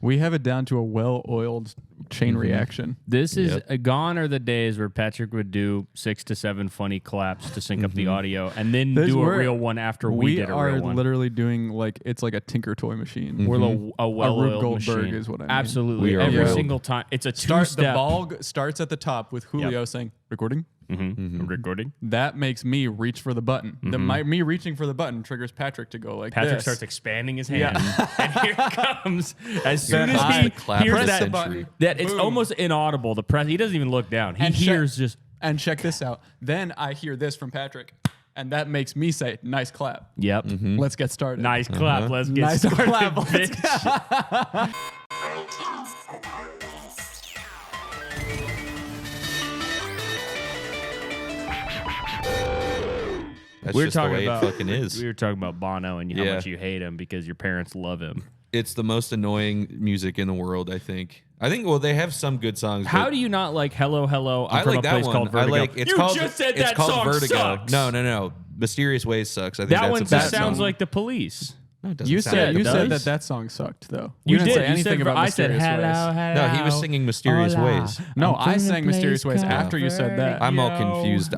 We have it down to a well-oiled chain reaction. This is gone are the days where Patrick would do 6 to 7 funny claps to sync up the audio and then do a real one after we did a real one. We are literally doing it's like a Tinker Toy machine. We're a well-oiled Goldberg machine. is what I mean. Absolutely. Every single time. It's a two-step. The ball starts at the top with Julio saying, recording. Recording. That makes me reach for the button. Me reaching for the button triggers Patrick to go like Patrick this. starts expanding his hand, and here it comes. As soon as he hears that button, it's almost inaudible. He doesn't even look down. He hears just. And check this out. Then I hear this from Patrick, and that makes me say, "Nice clap." Yep. Let's get started. Nice clap. Let's get started. Clap. Bitch. That's just the way it fucking is. We were talking about Bono and how much you hate him because your parents love him. It's the most annoying music in the world, I think. Well, they have some good songs. How do you not like Hello, Hello? I like that one. Called Vertigo. It's called Vertigo. Sucks. No. Mysterious Ways sucks. I think that one just song. sounds like The Police. No, it doesn't You sound said that song sucked, though. You didn't did. say anything about Mysterious Ways. Hello. No, he was singing Mysterious Ways. No, I sang Mysterious Ways after you said that. I'm all confused.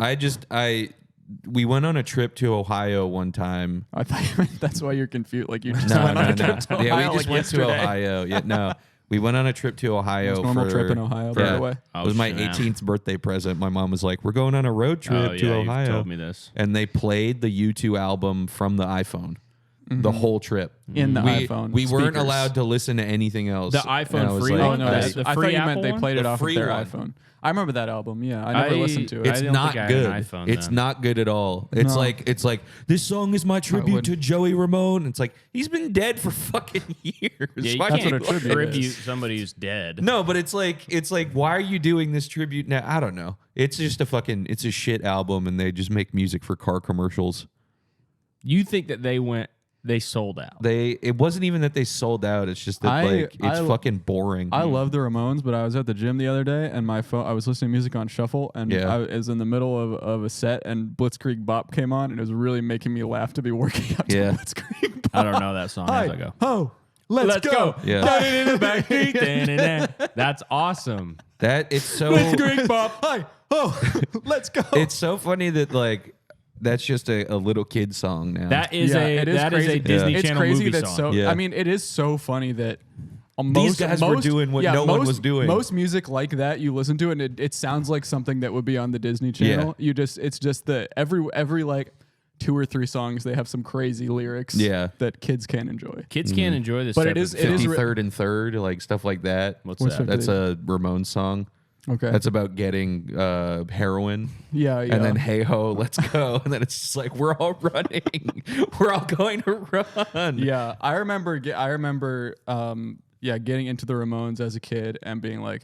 We went on a trip to Ohio one time. I thought that's why you're confused. Like you just No. went on a trip to Ohio. Yeah, we just went yesterday. to Ohio. Yeah, no. We went on a trip to Ohio. Most normal trip in Ohio, by the way. It was my 18th birthday present. My mom was like, "We're going on a road trip to Ohio." You told me this. And they played the U2 album from the iPhone. The whole trip. In the iPhone. We weren't speakers. allowed to listen to anything else. The iPhone free like, one? Oh, no. The I free thought you meant Apple they one? played it The off of free their one. iPhone. I remember that album. Yeah, I never listened to it. It's not good. It's not good at all. It's like this song is my tribute to Joey Ramone. It's like he's been dead for fucking years. Yeah, you Why can't what a tribute is. somebody who's dead. No, but it's like why are you doing this tribute now? I don't know. It's just it's a shit album, and they just make music for car commercials. You think that they sold out? It wasn't even that they sold out. It's just that it's fucking boring. I love the Ramones, but I was at the gym the other day and my phone. I was listening to music on shuffle, and I was in the middle of a set, and Blitzkrieg Bop came on, and it was really making me laugh to be working out to Blitzkrieg Bop. I don't know that song as I go. Oh, let's go. Yeah. Down in the back street. That's awesome. It's so Blitzkrieg Bop. Hi. Oh, let's go. It's so funny that that's just a little kid song now. That is a Disney Channel movie song. I mean, it is so funny that these guys were doing what no one was doing. Most music like that, you listen to it, and it sounds like something that would be on the Disney Channel. Yeah. It's just that every like 2 or 3 songs, they have some crazy lyrics that kids can't enjoy. Kids can't enjoy this. But it is 53rd and 3rd, like stuff like that. What's that? That's a Ramones song. Okay. That's about getting heroin. Yeah. And then hey ho, let's go. And then it's just like we're all running. We're all going to run. Yeah. I remember getting into the Ramones as a kid and being like,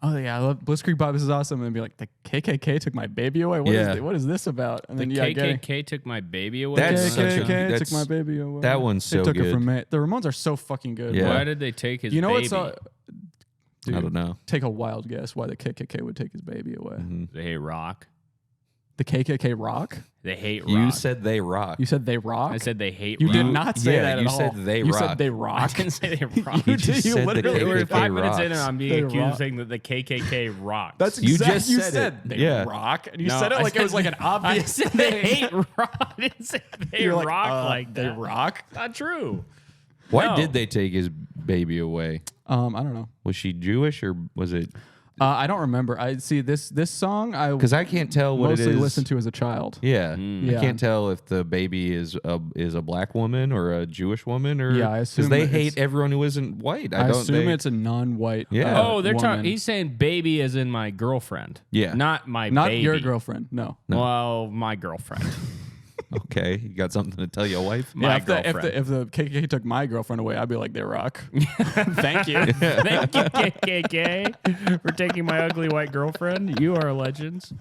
oh yeah, I love Blitzkrieg Bop, this is awesome, and be like, the KKK took my baby away. What is this about? And the then KKK took my baby away. That's KKK took my baby away. That one's so good. They took it from me. The Ramones are so fucking good. Yeah. Why did they take his baby? You know what's Dude, I don't know. Take a wild guess why the KKK would take his baby away. They hate rock. The KKK rock? They hate rock. You said they rock. You said they rock? I said they hate you rock. You did not say that at all. You said they rock. You said they rock. I didn't say they rock. You said literally the We're KKK 5 minutes in and rocks. I'm being accused of saying that the KKK rocks. That's you exactly just you said they yeah. rock. And you said it like it was like an obvious I said they hate rock. I didn't say they You're rock like that. They rock? Not true. Why did they take his baby away? I don't know. Was she Jewish or was it? I don't remember. I see this song. Because I can't tell what it is. Mostly listened to as a child. Yeah. Yeah. I can't tell if the baby is a black woman or a Jewish woman or I assume because they hate everyone who isn't white. I assume it's a non-white. Yeah. They're woman. talking. He's saying baby as in my girlfriend. Yeah. Not my not baby. your girlfriend. No. Well, my girlfriend. Okay, you got something to tell your wife? My girlfriend. If the KKK took my girlfriend away, I'd be like, they rock. Thank you. Thank you, KKK, for taking my ugly white girlfriend. You are legends.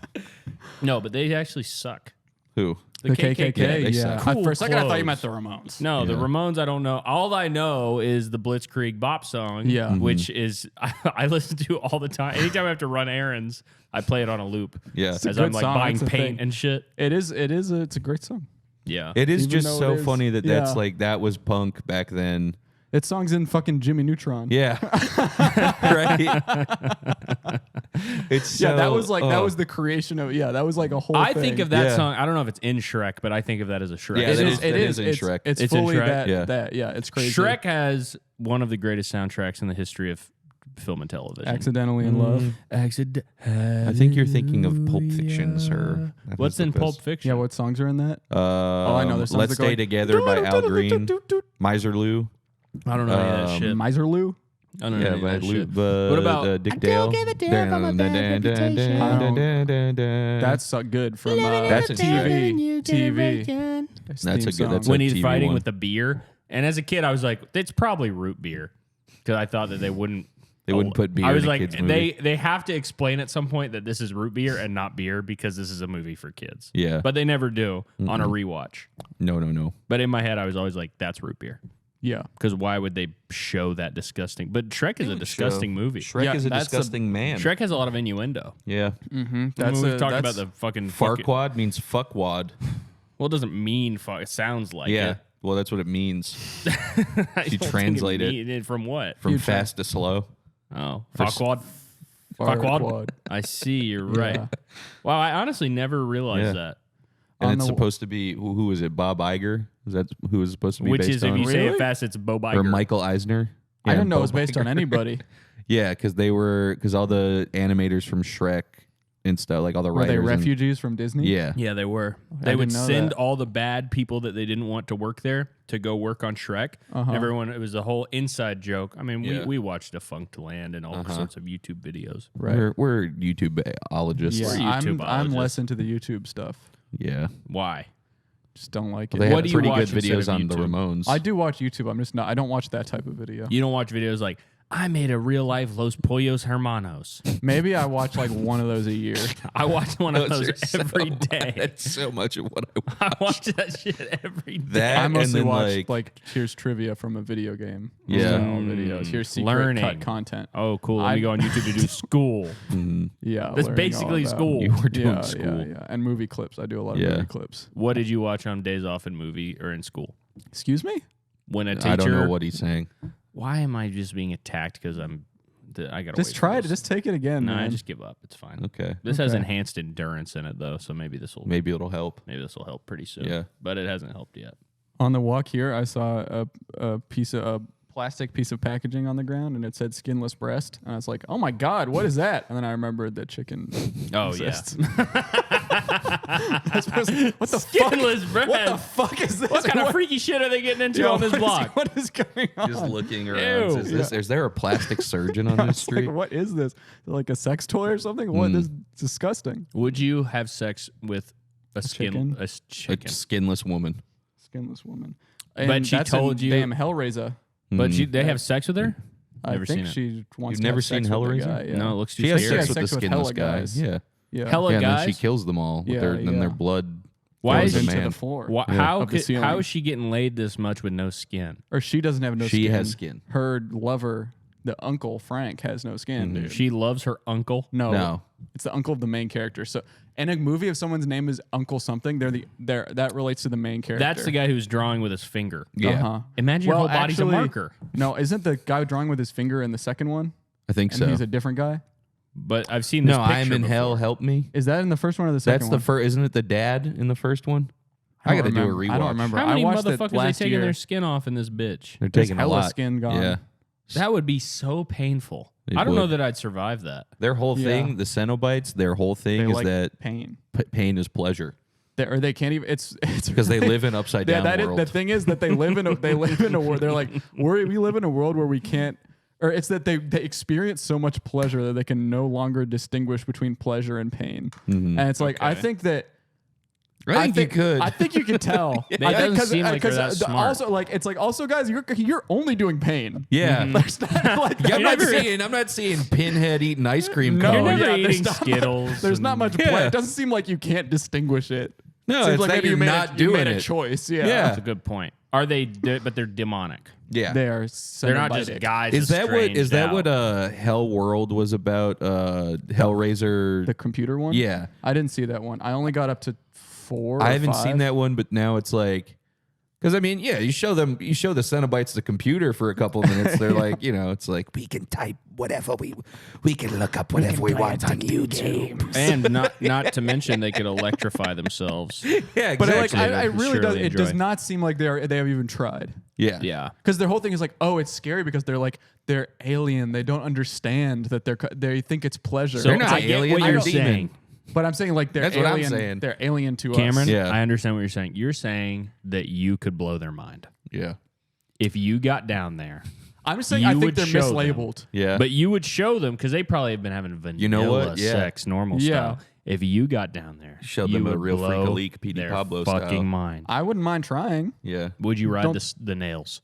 No, but they actually suck. Who? The KKK. Yeah. Cool For a second, I thought you clothes. meant the Ramones. No, the Ramones, I don't know. All I know is the Blitzkrieg Bop song, which is I listen to all the time. Anytime I have to run errands, I play it on a loop. Yeah. As I'm like buying paint and shit. It's a great song. Yeah. It is Even just though so it is- funny that that's like that was punk back then. That song's in fucking Jimmy Neutron. Yeah. Right. It's so, that was like that was the creation of that was like a whole I thing. think of that song. I don't know if it's in Shrek, but I think of that as a Shrek. Yeah, it is in Shrek. It's in fully Shrek? that. Yeah, it's crazy. Shrek has one of the greatest soundtracks in the history of film and television. Accidentally in Love. I think you're thinking of Pulp Fiction, sir. What's in Pulp Fiction? Yeah, what songs are in that? I know. There's songs Let's that go Stay like, Together by Al Green. Miser Lou. I don't know any of that shit. Miser Lou? I don't know any of that shit. What about Dick Dale? That's good from that's TV. That's a good. That's when a he's TV fighting one. with the beer. And as a kid, I was like, it's probably root beer, because I thought that they wouldn't. They wouldn't put beer I was in a like, kid's movie. they have to explain at some point that this is root beer and not beer because this is a movie for kids. Yeah. But they never do on a rewatch. No. But in my head, I was always like, that's root beer. Yeah. Because why would they show that disgusting? But Shrek is a disgusting movie. Shrek is a disgusting man. Shrek has a lot of innuendo. Yeah. Mm-hmm. We've talked about the fucking... Farquad means fuckwad. Well, it doesn't mean fuck. It sounds like it. Well, that's what it means. You translate it. From what? From fast to slow. Oh, fuckwad. Farquad. I see. You're right. Wow, I honestly never realized that. And it's supposed to be, who is it? Bob Iger? Is that who is supposed to be based on? If you say it fast, it's Bob Iger. Or Michael Eisner? I didn't know it was based on anybody. Yeah, because all the animators from Shrek and stuff, like all the writers. Were they refugees from Disney? Yeah. Yeah, they were. They would send all the bad people that they didn't want to work there to go work on Shrek. Everyone, it was a whole inside joke. I mean, we watched Defunct Land and all sorts of YouTube videos. Right. We're YouTube-ologists. Yeah, We're YouTube-ologists. I'm less into the YouTube stuff. Yeah. Why? Just don't like it. They What have do you pretty watch good videos instead of on the YouTube? Ramones. I do watch YouTube. I'm just not. I don't watch that type of video. You don't watch videos like, I made a real life Los Pollos Hermanos. Maybe I watch like one of those a year. I watch one of those every day. That's so much of what I watch. I watch that shit every day. That I mostly and then watch like here's trivia from a video game. Yeah. style videos. Here's secret Learning. cut content. Oh, cool. Let me go on YouTube to do school. Yeah, That's learning basically all about- school. You were doing Yeah, school. yeah, and movie clips. I do a lot of movie clips. What did you watch on days off in movie or in school? Excuse me? When a teacher... I don't know what he's saying. Why am I just being attacked because I gotta Just wait try for it. this. Just take it again. No, I man. just give up. It's fine. Okay. This has Okay. enhanced endurance in it though, so maybe this will Maybe it'll help. help pretty soon. Yeah. But it hasn't helped yet. On the walk here, I saw a plastic piece of packaging on the ground, and it said "skinless breast," and I was like, "Oh my god, what is that?" And then I remembered that chicken. Oh exists. yeah. What the Skinless fuck? breast. What the fuck is this? What kind of freaky shit are they getting into Yo, on this block? What is going on? Just looking around. Ew. Is there a plastic surgeon on this It's street? like, what is this? Like a sex toy or something? What? This is disgusting. Would you have sex with a chicken? A skinless woman. Skinless woman. But And she that's told in you- damn Hellraiser. But they have sex with her? I Never think seen it. she wants You've to never have sex seen with the Hellraiser? guy, yeah. No, it looks too She has scary. sex with the sex with skinless hella guy. guys. Yeah. Yeah. Hella And then she guys? kills them all. Yeah, Then their yeah. blood Why goes is to she into man. the floor. How Of the ceiling. is she getting laid this much with no skin? Or she doesn't have no skin. She has skin. Her lover, the uncle Frank, has no skin. Dude. She loves her uncle. No. It's the uncle of the main character. So in a movie, if someone's name is Uncle something, that relates to the main character. That's the guy who's drawing with his finger. Yeah. Uh-huh. Imagine your whole body's a marker. No, isn't the guy drawing with his finger in the second one? I think And so. he's a different guy? But I've seen this No, picture I'm in before. hell. Help me. Is that in the first one or the second That's one? the first. Isn't it the dad in the first one? I got to do a rewatch. I don't remember. How many I watched it motherfuckers are last taking year. their skin off in this bitch? They're There's taking a hella lot. skin gone. Yeah. That would be so painful. It I don't know would. that I'd survive that. Their whole Yeah. thing, the Cenobites, their whole They thing is like that pain. pain is pleasure Or they can't even. It's because they live in upside down world. The thing is that they live in a world. They're like we live in a world where we can't. Or it's that they experience so much pleasure that they can no longer distinguish between pleasure and pain. And it's like I think that. I think you could. I think you could tell. It I think doesn't seem like they're that smart. Also, like it's like also, guys, you're only doing pain. Yeah. There's not, like, Yeah, that- I'm not seeing Pinhead eating ice cream No, You're cones. never there's eating not Skittles. Much, there's not and- much Yeah. play. It doesn't seem like you can't distinguish it. No, Seems it's like like maybe you're you made not you doing made a it. choice. Yeah. That's a good point. Are they? But they're demonic. Yeah. They are. They're not just Cenobitic. guys. Is that what out. Hell World was about? Hellraiser. The computer one? Yeah. I didn't see that one. I only got up to 4 or I haven't 5. seen that one, but now it's like Because I mean, yeah, you show the Cenobites the computer for a couple of minutes. They're like, it's like we can type whatever we can look up whatever we want on YouTube, and not to mention they could electrify themselves. Yeah, exactly. But I really does. It does not seem like they have even tried. Yeah, yeah. Because their whole thing is like, oh, it's scary because they're alien. They don't understand that they think it's pleasure. So they're not alien. What you're saying. But I'm saying like they're That's alien. what I'm saying. They're alien to Cameron, us. Yeah. I understand what you're saying. You're saying that you could blow their mind. Yeah. If you got down there. I'm just saying I think they're mislabeled. Yeah. But you would show them because they probably have been having vanilla sex, normal style. If you got down there, show them a real freak-a-leak Petey their Pablo fucking style. mind. I wouldn't mind trying. Yeah. Would you ride the nails?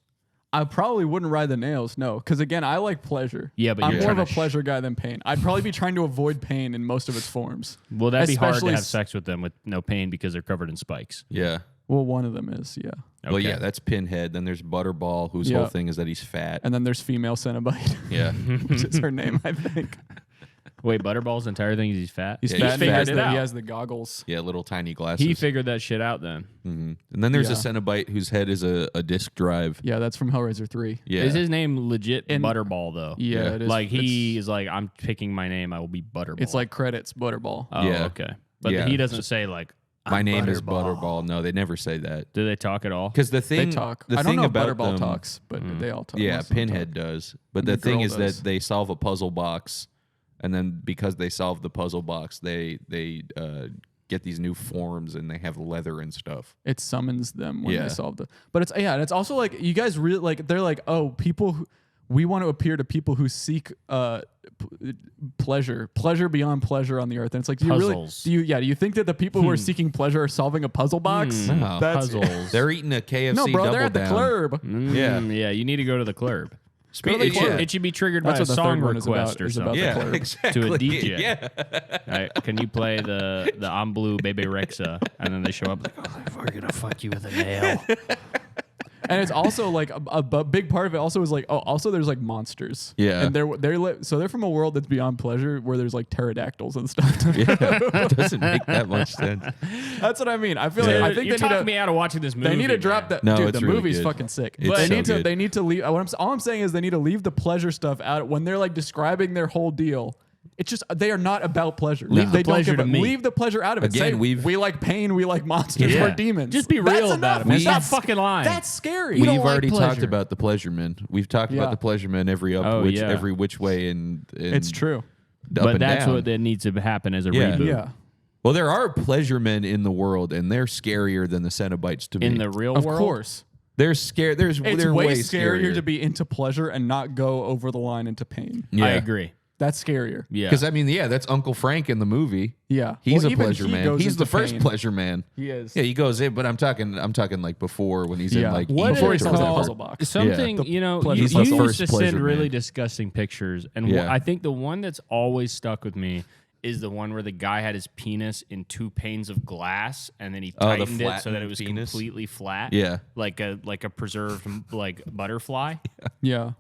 I probably wouldn't ride the nails, no. Because again, I like pleasure. Yeah, but I'm you're more of a trying to pleasure guy than pain. I'd probably be trying to avoid pain in most of its forms. Well, that'd be hard to Especially have sex with them with no pain because they're covered in spikes. Yeah. Well, one of them is, yeah. Well, Okay. yeah, that's Pinhead. Then there's Butterball, whose whole thing is that he's fat. And then there's female Cenobite, Yeah. which is her name, I think. Wait, Butterball's entire thing is he's fat? He's Yeah, fat he's and he fat. has, Figured it he out. has the goggles. Yeah, little tiny glasses. He figured that shit out then. And then there's a Yeah. Cenobite whose head is a disk drive. Yeah, that's from Hellraiser 3. Yeah. Is his name legit Butterball though? Yeah, it is. Like he is like, I'm picking my name. I will be Butterball. It's like credits, Butterball. oh, Yeah. okay. But Yeah. he doesn't say like, My I'm name is Butterball. Butterball. No, they never say that. Do they talk at all? Because the They thing, talk. the I don't thing know if about Butterball them, talks, but they all talk. Yeah, Most of them Pinhead talk. does. But And the the thing girl is does. that they solve a puzzle box, and then because they solve the puzzle box, they get these new forms and they have leather and stuff. It summons them when Yeah. they solve the. But it's and it's also like you guys really like. They're like, oh, people. We want to appear to people who seek pleasure beyond pleasure on the earth. And it's like, do you Puzzles. really? Do you think that the people who are seeking pleasure are solving a puzzle box? No. That's Puzzles. They're eating a KFC no, bro. double They're at the down. club. Yeah. Yeah, you need to go to the club. Go to the club. It should be triggered That's by a what the song third one is request about, or is about something. the Yeah, club. exactly. To a DJ. Yeah. Right, can you play the I'm Blue Baby Rexa? And then they show up like, oh, we're gonna fuck you with a nail. And it's also like a big part of it also is like, oh, also there's like monsters. Yeah. And they're from a world that's beyond pleasure where there's like pterodactyls and stuff. Yeah, it doesn't make that much sense. That's what I mean. I feel like I think You're they need talking to me out of watching this movie. They need to drop man. that. No, Dude, it's the really movie's good. fucking sick. It's But they so need to. good. They need to leave. All I'm saying is they need to leave the pleasure stuff out when they're like describing their whole deal. It's just they are not about pleasure. Leave the they don't pleasure give to a- me. Leave the pleasure out of it. Again, Say, we like pain. We like monsters. Yeah. We're demons. Just be real That's about it, enough. man. Stop That's- fucking lying. That's scary. We don't We've like already talked pleasure. about the pleasure men. We've talked Yeah. about the pleasure men every which way and It's true. Up but and that's down. what that needs to happen as a Yeah. reboot. Yeah. Well, there are pleasure men in the world, and they're scarier than the Cenobites to me. In the real Of world, course. they're scared. It's They're way way scarier to be into pleasure and not go over the line into pain. Yeah. I agree. That's scarier. Yeah, Because I mean, yeah, that's Uncle Frank in the movie. Yeah. He's Well, a even pleasure he man. goes He's the into first pain. pleasure man. He is. Yeah, he goes in, but I'm talking like before when he's Yeah. in like What Before he Egypt or solves that whatever. puzzle box. something The you know. pleasure You puzzle. used First to pleasure send really man. disgusting pictures, and Yeah. I think the one that's always stuck with me is the one where the guy had his penis in two panes of glass, and then he Oh, the tightened it so that it was flattened penis? completely flat. Yeah. like a preserved like butterfly. Yeah.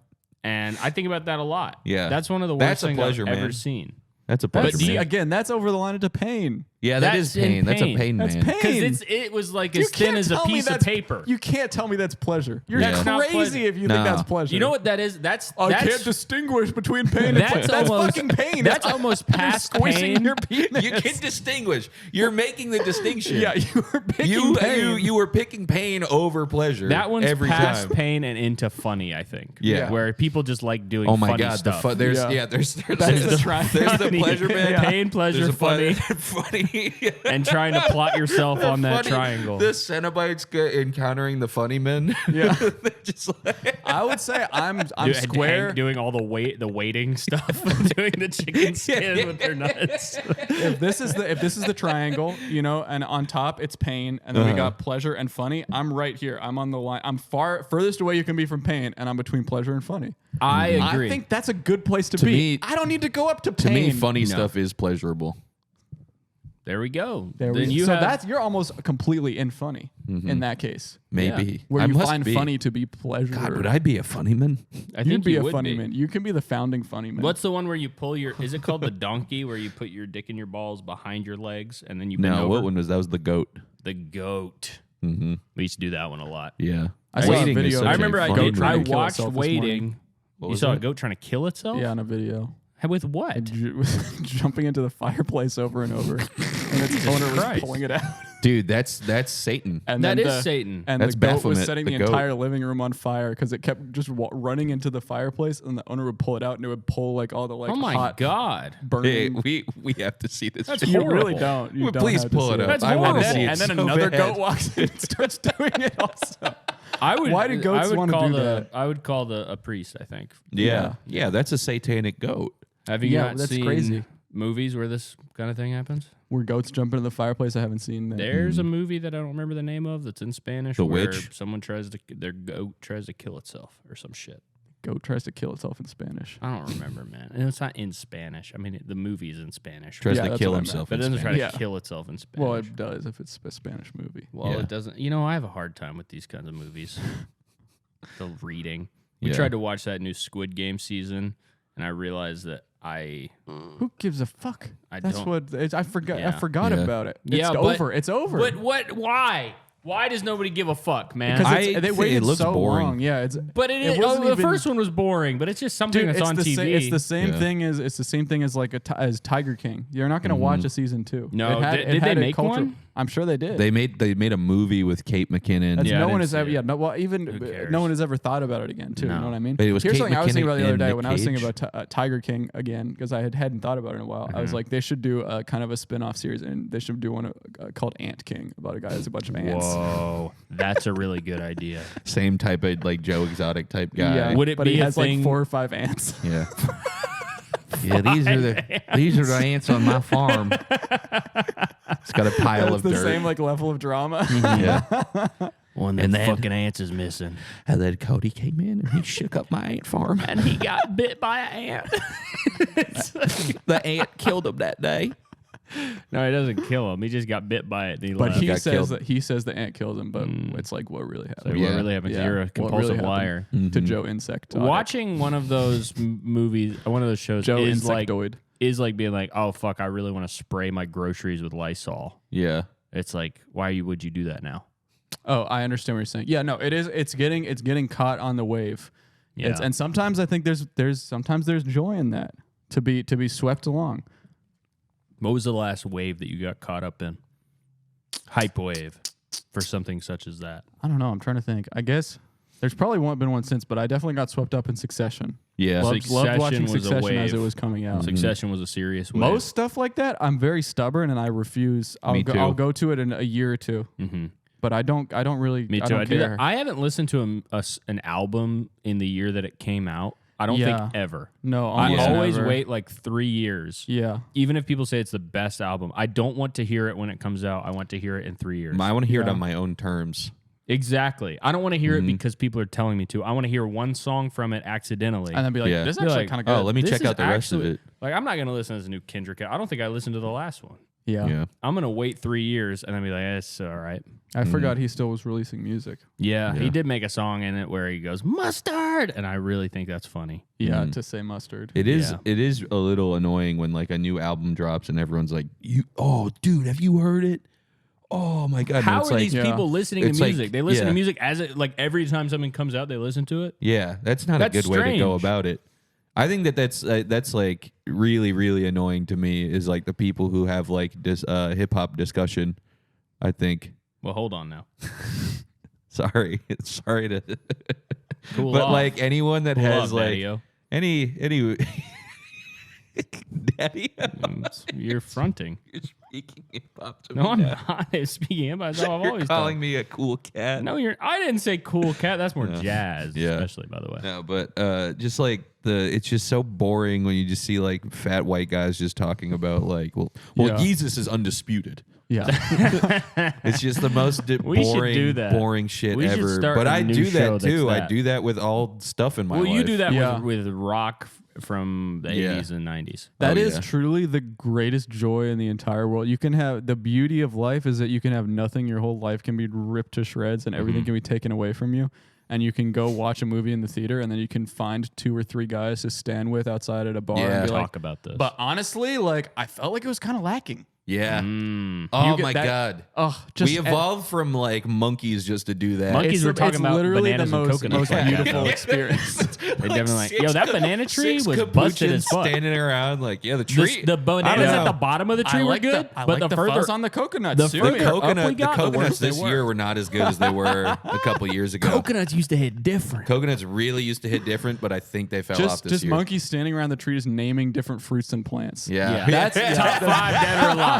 And I think about that a lot. Yeah. that's one of the That's worst a things pleasure, I've ever man. seen. That's a But pleasure man. again, that's over the line into pain. Yeah, that That's is pain. in That's a pain. pain That's man. pain. Because it was like as thin can't as a tell me piece of that's- paper. You can't tell me that's pleasure. You're That's not crazy pleasure. if you No. think that's pleasure. You know what that is? That's I that's can't distinguish between pain and That's pleasure. That's almost- fucking pain. that's almost You're past squishing pain. your penis. You can distinguish. You're making the distinction. Yeah, you were picking You pain. you were picking pain over pleasure. that one's every past time. pain and into funny. I think. Yeah. where people just like doing. Oh my funny god, stuff. there's Yeah. there's That's the triangle. there's the Funny. pleasure man. Yeah. Pain, pleasure, There's a funny. funny. and trying to plot yourself on that Funny- triangle. The Cenobites encountering the funny men. Yeah. They're just like, I would say I'm Do- square. doing all the waiting stuff, doing the chicken skin with their nuts. If this is the triangle, and on top it's pain, and then we got pleasure and funny. I'm right here. I'm on the line. I'm furthest away you can be from pain, and I'm between pleasure and funny. I agree. I think that's a good place to To be. me- I don't need to go up to to pain. me, funny stuff is pleasurable. There we go. There then we, you so have, that's you're almost completely in funny in that case. Maybe Where I you must find be. funny to be pleasure. God, would I be a funny man? I You'd think be you a would funny be. man. You can be the founding funny man. What's the one where you pull your? Is it called the donkey, where you put your dick in your balls behind your legs and then you bend No, over? what one was that? Was the goat? The goat. We used to do that one a lot. Yeah. I saw a video. I remember I watched itself Waiting. You saw a goat trying to kill itself? Yeah, on a video. With what? Jumping into the fireplace over and over. And its owner was pulling it out. Dude, that's Satan. And that is Satan. And that's the goat Baphomet, was setting the entire living room on fire because it kept just running into the fireplace, and the owner would pull it out, and it would pull like all the like hot God, hey, burning. we have to see this. That's You really don't. You don't please have to pull see it up. That's I want to see it. And then so another bad. goat walks in and starts doing it also. Why do goats want to do that? I would call a priest, I think. Yeah, that's a satanic goat. Have you not that's seen crazy. Movies where this kind of thing happens? Where goats jump into the fireplace? I haven't seen that. There's a movie that I don't remember the name of that's in Spanish. The where Witch? Someone their goat tries to kill itself or some shit. Goat tries to kill itself in Spanish. I don't remember, man. And it's not in Spanish. I mean, the movie is in Spanish. Tries Yeah, to that's kill what I meant. himself. But it in doesn't try Spanish. to kill itself in Spanish. Well, it does if it's a Spanish movie. Well, Yeah. it doesn't. I have a hard time with these kinds of movies. The reading. We Yeah. tried to watch that new Squid Game season, and I realized that Who gives a fuck? I That's don't- what I forgot. Yeah. I forgot Yeah. about it. It's Yeah, but- over. It's over. But why? Why does nobody give a fuck, man? Because they waited it looks so boring. long. Yeah, But it wasn't the even- first one was boring, but it's just something Dude, that's on TV. It's the same Yeah. thing as like as Tiger King. You're not going to watch a season 2. No, It had- did it they had a make one? I'm sure they did. They made a movie with Kate McKinnon. That's Yeah, I no didn't one has see ever. it. Yeah, no. Well, even cares? no one has ever thought about it again. Too. No. You know what I mean? But it was Here's Kate something I was thinking about the McKinnon other day and when Nick I was thinking Cage. about Tiger King again because I hadn't thought about it in a while. I was like, they should do a kind of a spin-off series, and they should do one called Ant King about a guy who has a bunch of ants. Whoa, that's a really good idea. Same type of like Joe Exotic type guy. Yeah, Would it but be he a has thing- like 4 or 5 ants. Yeah. Yeah, these are the ants on my farm. It's got a pile It's of the dirt. same like level of drama. Yeah. One of And the then- fucking ants is missing, And then Cody came in and he shook up my ant farm. and he got bit by an ant. The ant killed him that day. No, he doesn't kill him. He just got bit by it. And he But left. he got says killed. the ant killed him, but it's like what really happened. What Yeah. really happened? Yeah. You're a What compulsive really liar. to Joe Insect. Watching one of those movies, one of those shows, Joe is like Insectoid. being like, oh fuck, I really want to spray my groceries with Lysol. Yeah. It's like, would you do that now? Oh, I understand what you're saying. Yeah, no, it is. It's getting caught on the wave. Yeah. And sometimes I think there's joy in that to be swept along. What was the last wave that you got caught up in? Hype wave for something such as that. I don't know. I'm trying to think. I guess there's probably been one since, but I definitely got swept up in Succession. Yeah. Loved watching was a Succession as it wave. was coming out. Succession was a serious wave. Most stuff like that, I'm very stubborn and I refuse. Me too. I'll go to it in a year or two. Mm-hmm. But I don't really. Me I too. don't I do care. that. I haven't listened to an album in the year that it came out. I don't Yeah. think ever. No, I almost always never. wait like 3 years. Yeah. Even if people say it's the best album, I don't want to hear it when it comes out. I want to hear it in 3 years. I want to hear it Yeah. on my own terms. Exactly. I don't want to hear it because people are telling me to. I want to hear one song from it accidentally. And then be like, Yeah. this is Be actually like, kind of good. Oh, let me This check is out the rest of actually- it. Like, I'm not going to listen to this new Kendrick. I don't think I listened to the last one. Yeah. Yeah. I'm going to wait 3 years and then be like, it's all right. I forgot he still was releasing music. Yeah, Yeah. he did make a song in it where he goes, mustard. And I really think that's funny. Yeah, to say mustard. It is Yeah. it is a little annoying when like a new album drops and everyone's like, dude, have you heard it? Oh my god. And How it's are like, these Yeah. people listening It's to like- music? They listen yeah. to music as it, like every time something comes out, they listen to it. Yeah, that's not That's a good way to go strange. about it. I think that's like really really annoying to me is like the people who have like this hip hop discussion. I think. Well, hold on now. Sorry to. Cool But off. like anyone that Cool has off, like Daddy-o. any daddy, You're fronting. you're speaking hip hop to No, I'm me. now. not speaking about it. I've You're always calling done. me a cool cat. No, I didn't say cool cat. That's more Yeah. jazz, Yeah. especially by the way. No, but just like it's just so boring when you just see like fat white guys just talking about like, well, Yeah. Jesus is undisputed. Yeah. It's just the most We should boring, do that. boring shit We should ever. start But a I new do show that too. that's I that. do that with all stuff in my Well, life. you do that Yeah. with rock from the Yeah. 80s and 90s. That Oh, is yeah. truly the greatest joy in the entire world. You can have the beauty of life is that you can have nothing. Your whole life can be ripped to shreds and everything can be taken away from you. And you can go watch a movie in the theater and then you can find 2 or 3 guys to stand with outside at a bar Yeah. and be like, Talk about this. but honestly, like I felt like it was kind of lacking. Yeah. You get my that- God. Oh, We evolved from like monkeys just to do that. Monkeys were talking about literally bananas the and most coconuts. beautiful experience. They're definitely like, yo, that banana tree was busted as fuck. Standing around like, yeah, the tree. The bananas at the bottom of the tree were good, I but like the further further on the coconuts. the too. further the up we got, the coconuts worse they this were. year were not as good as they were a couple years ago. Coconuts used to hit different. Coconuts really used to hit different, but I think they fell off this just year. monkeys standing around the trees naming different fruits and plants. Yeah. That's top 5 dead or alive.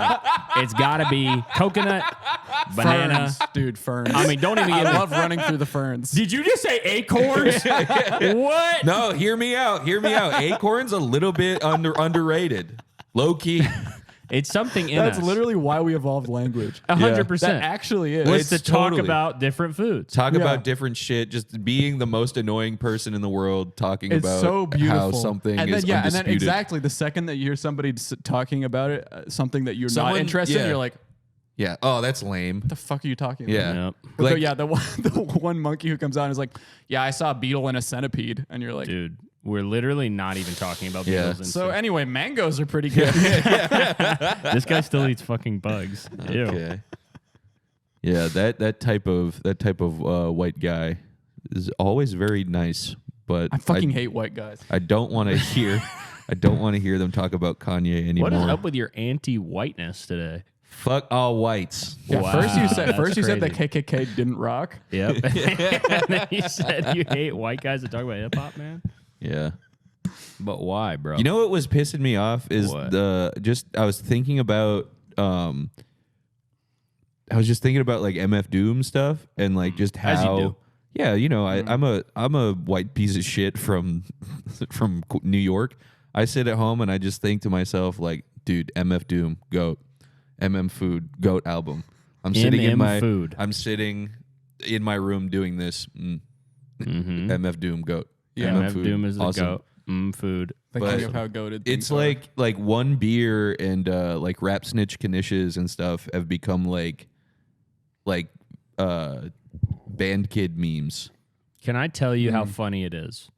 It's got to be coconut, banana. Ferns, dude, ferns. I mean, don't even I get love running through the ferns. Did you just say acorns? What? No, hear me out. Hear me out. Acorn's a little bit underrated. Low key. It's something in That's us. literally why we evolved language. 100%. That actually is. It's to talk totally. about different foods. Talk Yeah. about different shit. Just being the most annoying person in the world, talking It's about so beautiful. how something and is then, and then undisputed. exactly the second that you hear somebody talking about it, something that you're Someone- not interested in, yeah. you're like, Yeah. Oh, that's lame. what the fuck are you talking about? Yeah. Yep. But Like- yeah, the one monkey who comes out and is like, yeah, I saw a beetle and a centipede. And you're like, Dude, we're literally not even talking about Yeah. beetles and so stuff. anyway, mangoes are pretty good. This guy still eats fucking bugs. Ew. Okay. Yeah, that type of white guy is always very nice, but I fucking hate white guys. I don't want to hear them talk about Kanye anymore. What is up with your anti-whiteness today? Fuck all whites. Yeah, Wow, first you said that's that crazy. KKK didn't rock. Yep. And then you said you hate white guys that talk about hip hop, man. Yeah. But why, bro? You know what was pissing me off is What? I was thinking about like MF Doom stuff and like just how As you do. Yeah, you know, I'm a white piece of shit from New York. I sit at home and I just think to myself like, dude, MF Doom, GOAT. MM Food, GOAT album. I'm sitting in my Food. I'm sitting in my room doing this. MF Doom, GOAT. Yeah, MF MF Doom is the awesome. goat. Food. The But king of how goated It's things are. like one beer and like rap snitch knishes and stuff have become like band kid memes. Can I tell you how funny it is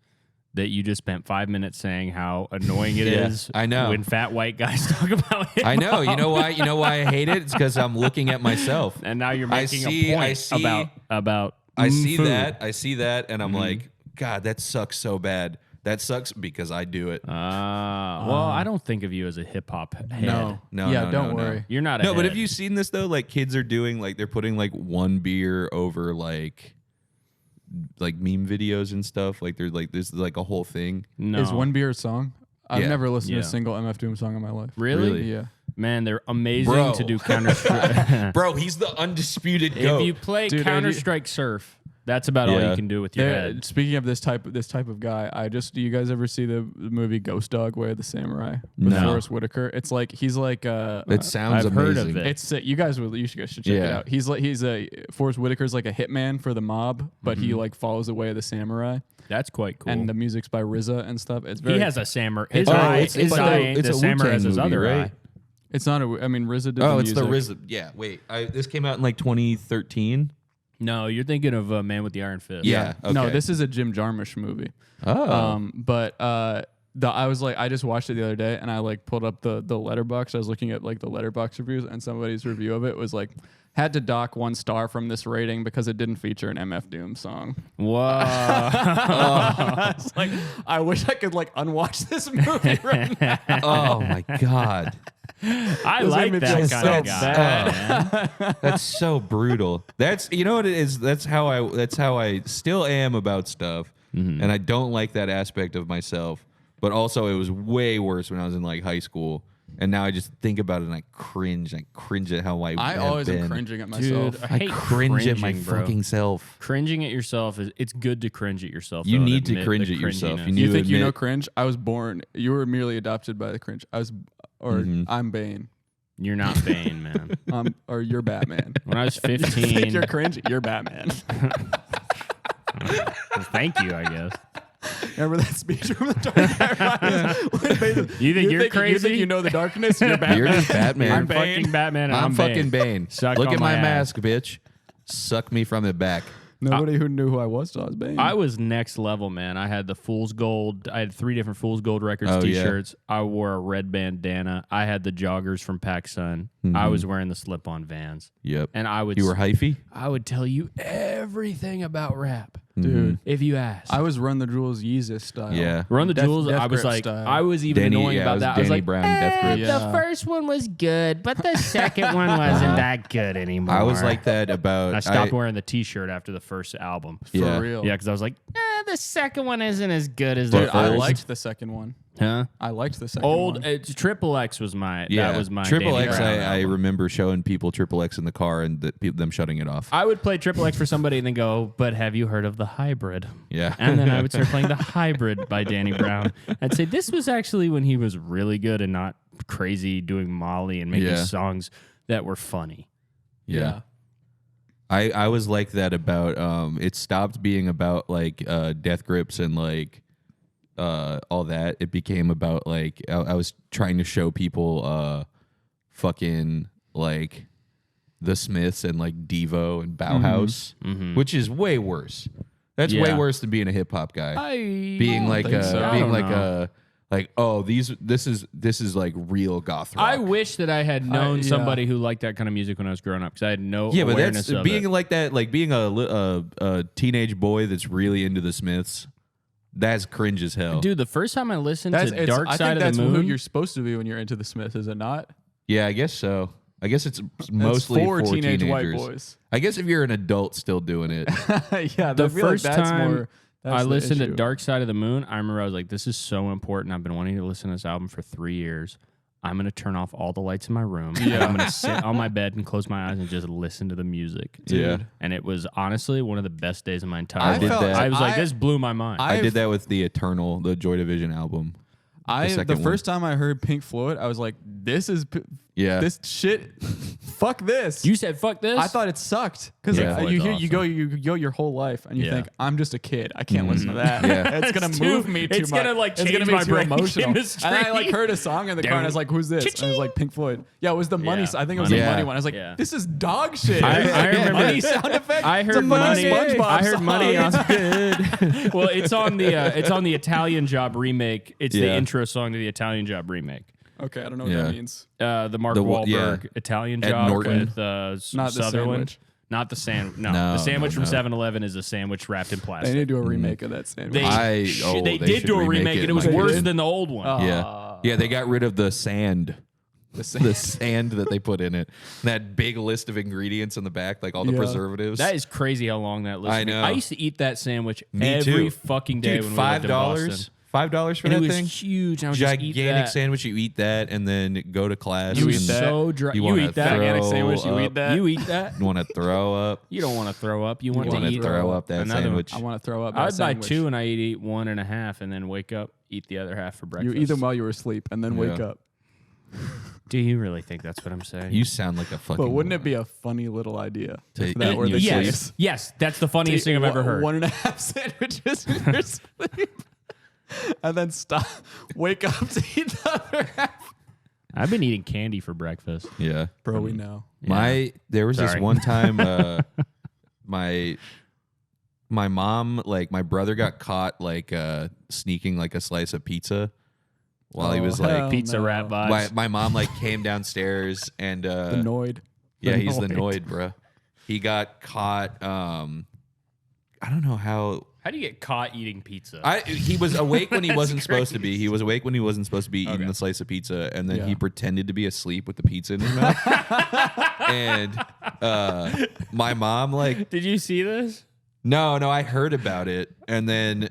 that you just spent 5 minutes saying how annoying it is? I know. When fat white guys talk about it. I know. You know why? You know why I hate it? It's because I'm looking at myself. And now you're I making see- a I point see- about I see food. that. I see that, and I'm like, God, that sucks so bad. That sucks because I do it. Well, I don't think of you as a hip hop head. No, yeah, no, don't no, no. You're not a No, but head. have you seen this though? Like kids are doing like they're putting like one beer over like meme videos and stuff. Like they're like there's like a whole thing. No. Is One Beer a song? I've Yeah. never listened to Yeah. a single MF Doom song in my life. Really? Yeah. Man, they're amazing Bro. to do Counter-Strike. Bro, he's the undisputed goat. If you play Dude, Counter-Strike Surf, that's about all Yeah. you can do with your There- head. Speaking of this type of guy, do you guys ever see the movie Ghost Dog Way of the Samurai with No. Forrest Whitaker? It's like he's like it sounds I've amazing. heard of it. it's sick. You guys should check it Yeah. out. He's a Forrest Whitaker's like a hitman for the mob, but he like follows the way of the samurai. That's quite cool. And the music's by RZA and stuff. It's very he has a samurai. His Oh, eye, it's his like eye a- ain't it's the a samurai Wu-Tang as his movie, other right? eye. It's not a. I mean, RZA did Oh, the it's the music. RZA. Yeah, wait. This came out in like 2013. No, you're thinking of Man with the Iron Fist. Yeah. Okay. No, this is a Jim Jarmusch movie. Oh. But I was like, I just watched it the other day, and I like pulled up the Letterboxd. I was looking at like the Letterboxd reviews, and somebody's review of it was like, had to dock 1 star from this rating because it didn't feature an MF Doom song. Whoa. I was like, I wish I could like unwatch this movie right now. Oh my God. I This like made me that feel kind so of guy. man. That's so brutal. That's you know what it is. That's how I still am about stuff, and I don't like that aspect of myself. But also, it was way worse when I was in like high school, and now I just think about it and I cringe. I cringe at how I have always been. am cringing at myself. Dude, I hate cringe at my cringing, bro. fucking self. Cringing at yourself it's good to cringe at yourself. You though, need to admit cringe the at yourself. cringiness. You You need think to you know admit- cringe? I was born. You were merely adopted by the cringe. I'm Bane. You're not Bane, man. Or you're Batman. When I was Think 15, you're cringe? You're Batman. thank you, I guess. Remember that speech from the dark? You think you're You crazy? think you know the darkness? You're Batman. You're just Batman. I'm fucking Batman and I'm I'm fucking Bane. Bane. Suck Look on at my my ass. mask, bitch. Suck me from the back. Nobody who knew who I was thought I was Bane. I was next level, man. I had the Fool's Gold. I had 3 different Fool's Gold Records t-shirts. Yeah. I wore a red bandana. I had the joggers from PacSun. I was wearing the slip-on Vans. Yep. And You were hyphy? I would tell you everything about rap. Dude, if you ask. I was Run the Jewels Yeezus style. Yeah. Run the Jewels, I was like, style. I was even annoying about that. I was like, Brown, Death Grips. The first one was good, but the second one wasn't that good anymore. I was like that about... I stopped wearing the t-shirt after the first album. For real. Yeah, because I was like, the second one isn't as good as the first. I liked the second one. Huh? I liked the second one. Triple X was my... Yeah. That was my Triple Danny X, Brown I album. remember showing people Triple X in the car and them shutting it off. I would play Triple X for somebody and then go, but have you heard of The Hybrid? Yeah. And then I would start playing The Hybrid by Danny Brown. I'd say this was actually when he was really good and not crazy doing Molly and making songs that were funny. Yeah. I was like that about it stopped being about like Death Grips and like all that. It became about like I was trying to show people fucking like the Smiths and like Devo and Bauhaus, which is way worse. That's way worse than being a hip hop guy. Being like this is like real goth rock. I wish that I had known somebody who liked that kind of music when I was growing up because I had no awareness but that's of being it. like that, like being a teenage boy that's really into the Smiths. That's cringe as hell. Dude, the first time I listened to Dark Side of the Moon, who you're supposed to be when you're into the Smiths, is it not? Yeah, I guess so. I guess it's mostly for teenage teenagers. white boys. I guess if you're an adult still doing it. Yeah, the first time I listened to issue. Dark Side of the Moon, I remember I was like, this is so important. I've been wanting to listen to this album for 3 years. I'm going to turn off all the lights in my room. Yeah. I'm going to sit on my bed and close my eyes and just listen to the music. Dude. Yeah. And it was honestly one of the best days of my entire life. that. I was like, this blew my mind. I did that with the Eternal, the Joy Division album. The first time I heard Pink Floyd, I was like, this shit, fuck this. You said fuck this? I thought it sucked because you go your whole life and you think, I'm just a kid. I can't listen to that. Yeah. It's gonna move me too much. It's gonna like change it's gonna my be too brain emotional. chemistry. And I like heard a song in the car and I was like, who's this? And it was like Pink Floyd. Yeah, it was the money. I think it was the money one. I was like, this is dog shit. I remember money sound effect. I heard money. SpongeBob I heard song. money. Well, it's on the Italian Job remake. It's the intro song to the Italian Job remake. Okay, I don't know what that means. The Mark Wahlberg Italian Ed Job Norton. with Not the Sutherland. sandwich. Not the sandwich. No, the sandwich from 7-Eleven is a sandwich wrapped in plastic. They need to do a remake of that sandwich. They did do a remake, and it was worse than the old one. Yeah, they got rid of the sand. The sand that they put in it. That big list of ingredients in the back, like all the preservatives. That is crazy how long that list. I know. I used to eat that sandwich Me every too. fuking day Dude, when we lived in Boston. $5 for And that it was thing? huge. And I would just eat Gigantic that. sandwich. You eat that and then go to class. You and eat so dry. You You wanna eat that. Gigantic throw sandwich, you eat up. that. You eat that. You want to throw up. You don't want to throw up. You want to want to eat. throw up that another sandwich. I want to throw up. I that would buy sandwich. 2 and I eat 1.5 and then wake up, eat the other half for breakfast. You eat them while you were asleep and then wake up. Do you really think that's what I'm saying? You sound like a fucking. But wouldn't it be a funny little idea? To If that eat were the in your case? sleep? Yes, that's the funniest thing I've ever heard. 1.5 sandwiches in your sleep. And then stop, wake up to eat the other half. I've been eating candy for breakfast. Yeah. Bro, we know. There was this Sorry. one time my mom, like my brother got caught like sneaking like a slice of pizza while he was like Pizza rat vibes. my mom like came downstairs and The Noid. yeah, he's the Noid, bro. He got caught I don't know how do you get caught eating pizza? he was awake when he wasn't supposed to be. crazy. He was awake when he wasn't supposed to be eating the slice of pizza, and then Yeah. he pretended to be asleep with the pizza in his mouth. And my mom like Did you see this? no, I heard about it, and then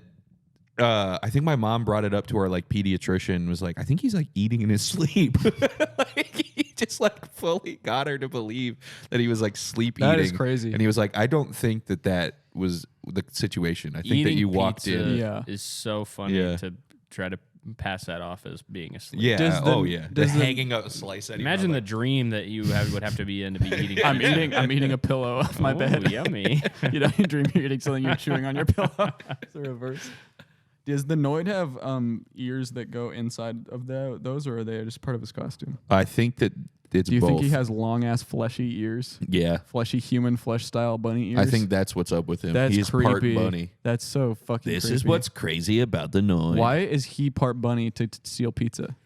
I think my mom brought it up to our like pediatrician. And was like, I think he's like eating in his sleep. Like, he just like fully got her to believe that he was like sleep eating. That is crazy. And he was like, I don't think that was the situation. I think Eating that you walked pizza in. is so funny Yeah. to try to pass that off as being asleep. Yeah. Does The the- hanging out slice. At Imagine the dream that you would have to be in to be eating. I'm pizza. eating a pillow off my Oh, bed. yummy. You know, you dream you're eating something, you're chewing on your pillow. It's the reverse. Does the Noid have ears that go inside of those, or are they just part of his costume? I think that it's Do you both. think he has long ass fleshy ears? Yeah. Fleshy human flesh style bunny ears? I think that's what's up with him. That's He's creepy. part bunny. That's so fucking This creepy. is what's crazy about the noise. Why is he part bunny to steal pizza?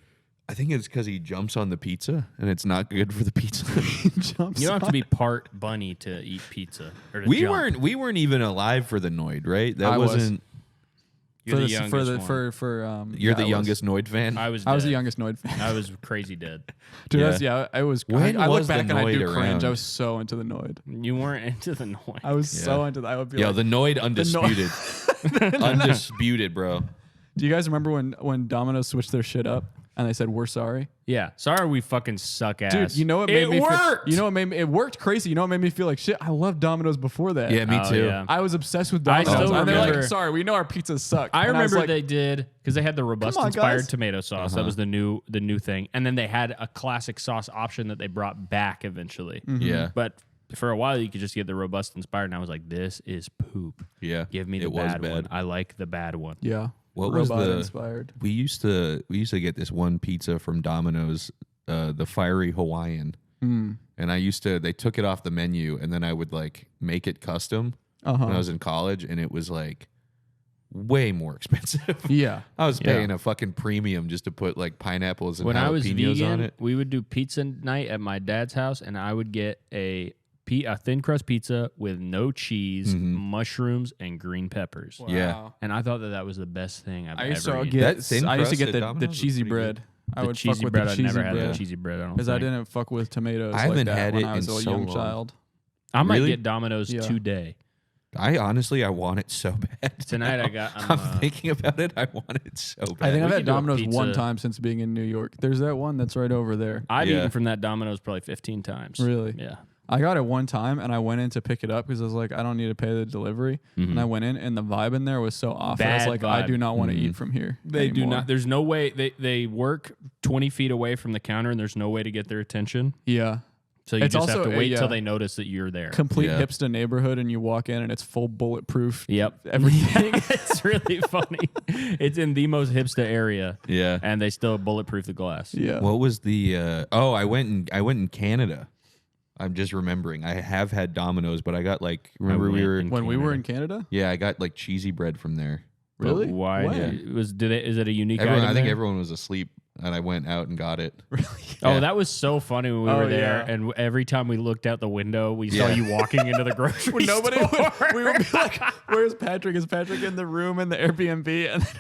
I think it's because he jumps on the pizza and it's not good for the pizza. Jumps You don't have to on- be part bunny to eat pizza. Or to we jump. weren't even alive for the Noid, right? That I was. wasn't. You're the youngest one. You're yeah, the I youngest Noid fan. I was I was the dead. youngest Noid fan. I was crazy dead. Dude, Yeah. I was. When I look was the back and I do Noid cringe. around? I was so into the Noid. You weren't into the noise. I was so into that. I would be Yo, like, the Noid undisputed, undisputed, bro. do you guys remember when Domino's switched their shit up and they said we're sorry? Yeah. Sorry, we fucking suck ass. Dude, you know what made it me worked. you know what made me, it worked crazy. You know what made me feel like shit? I loved Domino's before that. Yeah, me Oh, too. yeah. I was obsessed with I Domino's. still And they're like, remember- sorry, we know our pizzas suck. I And was remember like, they did because they had the robust on, inspired guys. tomato sauce. That was the new thing, and then they had a classic sauce option that they brought back eventually. Yeah, But for a while, you could just get the robust inspired, and I was like, "This is poop. yeah. Give me the It was bad one. I like the bad one." yeah. What was robot the- inspired? We used to get this one pizza from Domino's, the fiery Hawaiian, and they took it off the menu, and then I would like make it custom when I was in college, and it was like way more expensive. Yeah. I was paying a fucking premium just to put like pineapples and When I was jalapenos on vegan, it. we would do pizza night at my dad's house, and I would get a thin crust pizza with no cheese, mushrooms, and green peppers. Yeah. And I thought that was the best thing I've I used ever to eaten. get That thin I used to crust get at the Domino's was cheesy pretty bread. good. I The would cheesy fuck with bread, the I cheesy never had bread the cheesy bread. I don't because I think. didn't fuck with tomatoes. I haven't like that had when it I was in a so young long. child. I might Really? get Domino's Yeah. today. I honestly Tonight I got. I'm thinking about it. I want it so bad. I think I've We had could do a Domino's one pizza. time since being in New York. There's that one that's right over there. I've Yeah. eaten from that Domino's probably 15 times. Really? Yeah. I got it one time and I went in to pick it up because I was like, I don't need to pay the delivery. And I went in and the vibe in there was so off. I was Bad like, I vibe. do not want to eat from here. They do anymore. not. There's no way. They work 20 feet away from the counter, and there's no way to get their attention. Yeah. So you It's just have also to a, wait till yeah. they notice that you're there. Complete Yeah. hipster neighborhood and you walk in and it's full bulletproof. Yep. Everything. It's really funny. It's in the most hipster area, Yeah. and they still bulletproof the glass. Yeah. What was the? I went in Canada. I'm just remembering. I have had Domino's, but I got like remember we went were in When we were in Canada? yeah. I got like cheesy bread from there. Really? Why? When? Is it a unique Everyone, item I think there? everyone was asleep, and I went out and got it. Oh, Yeah. that was so funny when we Oh, were there, yeah. and every time we looked out the window, we saw Yeah. you walking into the grocery When nobody store. we would be like, where's Patrick? Is Patrick in the room in the Airbnb? And then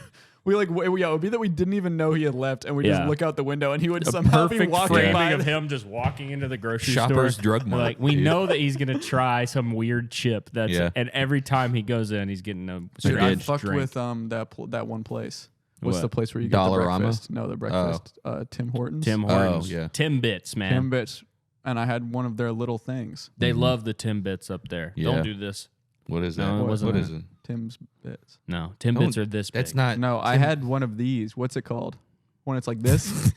we like, yeah, it would be that we didn't even know he had left, and we just Yeah. look out the window, and he would A somehow be perfect walking framing by. of him just walking into the grocery Shoppers store. Drug We're Mart, like, we dude. know that he's gonna try some weird chip. That's Yeah. and every time he goes in, he's getting a Dude, strange I fucked drink. with that one place. What's What? the place where you get the Dollarama? breakfast? No, the breakfast. Tim Hortons. Tim Hortons. yeah. Tim Bits, man. Timbits, and I had one of their little things. They love the Tim Bits up there. Yeah. Don't do this. What is that? No, it wasn't What that. is it? Tim's bits. No, Tim Don't- Bits are this big. That's not. No, I had one of these. What's it called? When it's like this.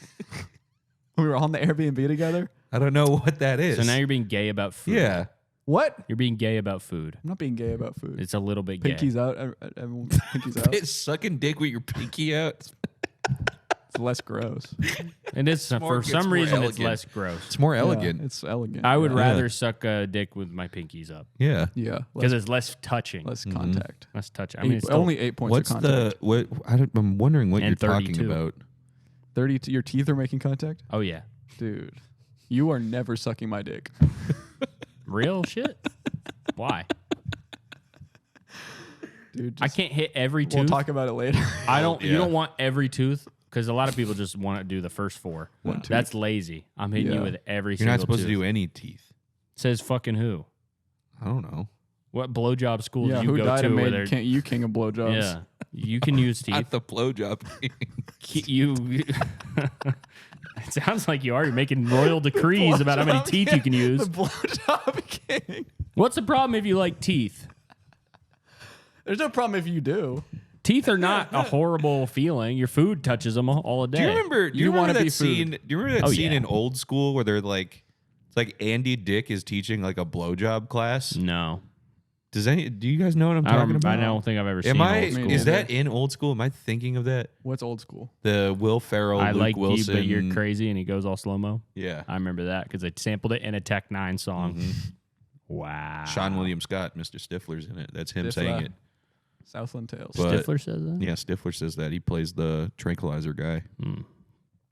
We were on the Airbnb together. I don't know what that is. So now you're being gay about food. yeah. What? You're being gay about food. I'm not being gay about food. It's a little bit gay. Pinkies out. Everyone, pinkies out. It's sucking dick with your pinky out. It's less gross. It is for it's some more reason it's elegant. less gross. It's more elegant. Yeah, it's elegant. I would yeah. rather suck a dick with my pinkies up Yeah. Yeah. because Less, it's less touching. less contact. Less touching. I mean, it's still, Only 8 points What's of contact. the what? I'm wondering what And you're talking 32. about. 30. Your teeth are making contact, Oh yeah, dude. You are never sucking my dick. real shit. Why? Dude, I just- can't hit every We'll tooth. talk about it later. I don't. You Yeah. don't want every tooth because a lot of people just want to do the first four. One tooth. That's lazy. I'm hitting you Yeah. with every You're single not supposed tooth. to do any teeth. Says fucking who? I don't know. What blowjob school Yeah, did you who go died to? and where made they're- you king of blowjobs? yeah, you can use teeth. Not the blowjob. You. It sounds like you are. You're making royal decrees about how many teeth you can use. The blowjob king. What's the problem if you like teeth? There's no problem if you do. Teeth are not a horrible feeling. Your food touches them all day. Do you remember? Do You you remember wanna that be scene? food. Do you remember that Oh, scene yeah. in Old School where they're like, it's like Andy Dick is teaching like a blowjob class. No. Do you guys know what I'm talking about? I don't think I've ever seen Old School. Is that in Old School? Am I thinking of that? What's Old School? The Will Ferrell, I Luke Like Wilson. You, But You're Crazy, and he goes all slow-mo? Yeah. I remember that because they sampled it in a Tech 9 song. Wow. Sean William Scott, Mr. Stifler's in it. That's him saying it. Southland Tales. But- Stifler says that? Yeah, Stifler says that. He plays the tranquilizer guy.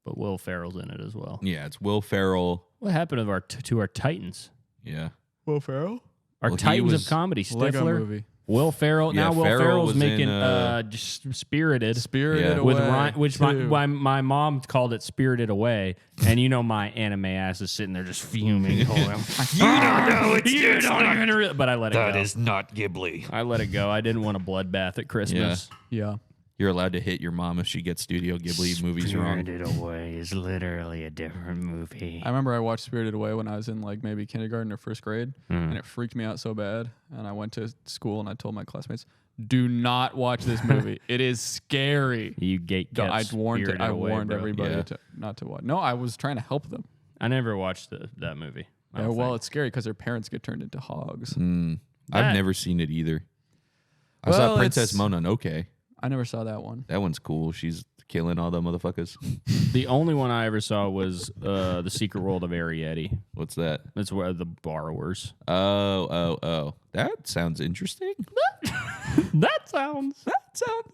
But Will Ferrell's in it as well. Yeah, it's Will Ferrell. What happened to our Titans? Yeah. Will Ferrell? Our Well, he Titans was- of comedy. Lego Stifler. movie. Will Ferrell. Yeah, Now Will Ferrell Ferrell's was making in, just Spirited. Spirited Yeah. Away. With Ryan, which 2. my mom called it Spirited Away, and my anime ass is sitting there just fuming. You don't know it's you don't even. But I let it go. That is not Ghibli. I let it go. I didn't want a bloodbath at Christmas. Yeah. You're allowed to hit your mom if she gets Studio Ghibli movies wrong. Spirited Away is literally a different movie. I remember I watched Spirited Away when I was in like maybe kindergarten or first grade, and it freaked me out so bad. And I went to school and I told my classmates, "Do not watch this movie. It is scary." You gate I kept warned Spirited Away, warned bro. everybody Yeah. to not to watch. No, I was trying to help them. I never watched that movie. I Yeah, don't well, think. it's scary because their parents get turned into hogs. I've That- never seen it either. I Well, saw Princess it's- Mononoke. I never saw that one. That one's cool. She's killing all the motherfuckers. The only one I ever saw was The Secret World of Arietti. What's that? That's where the borrowers. Oh. That sounds interesting. That sounds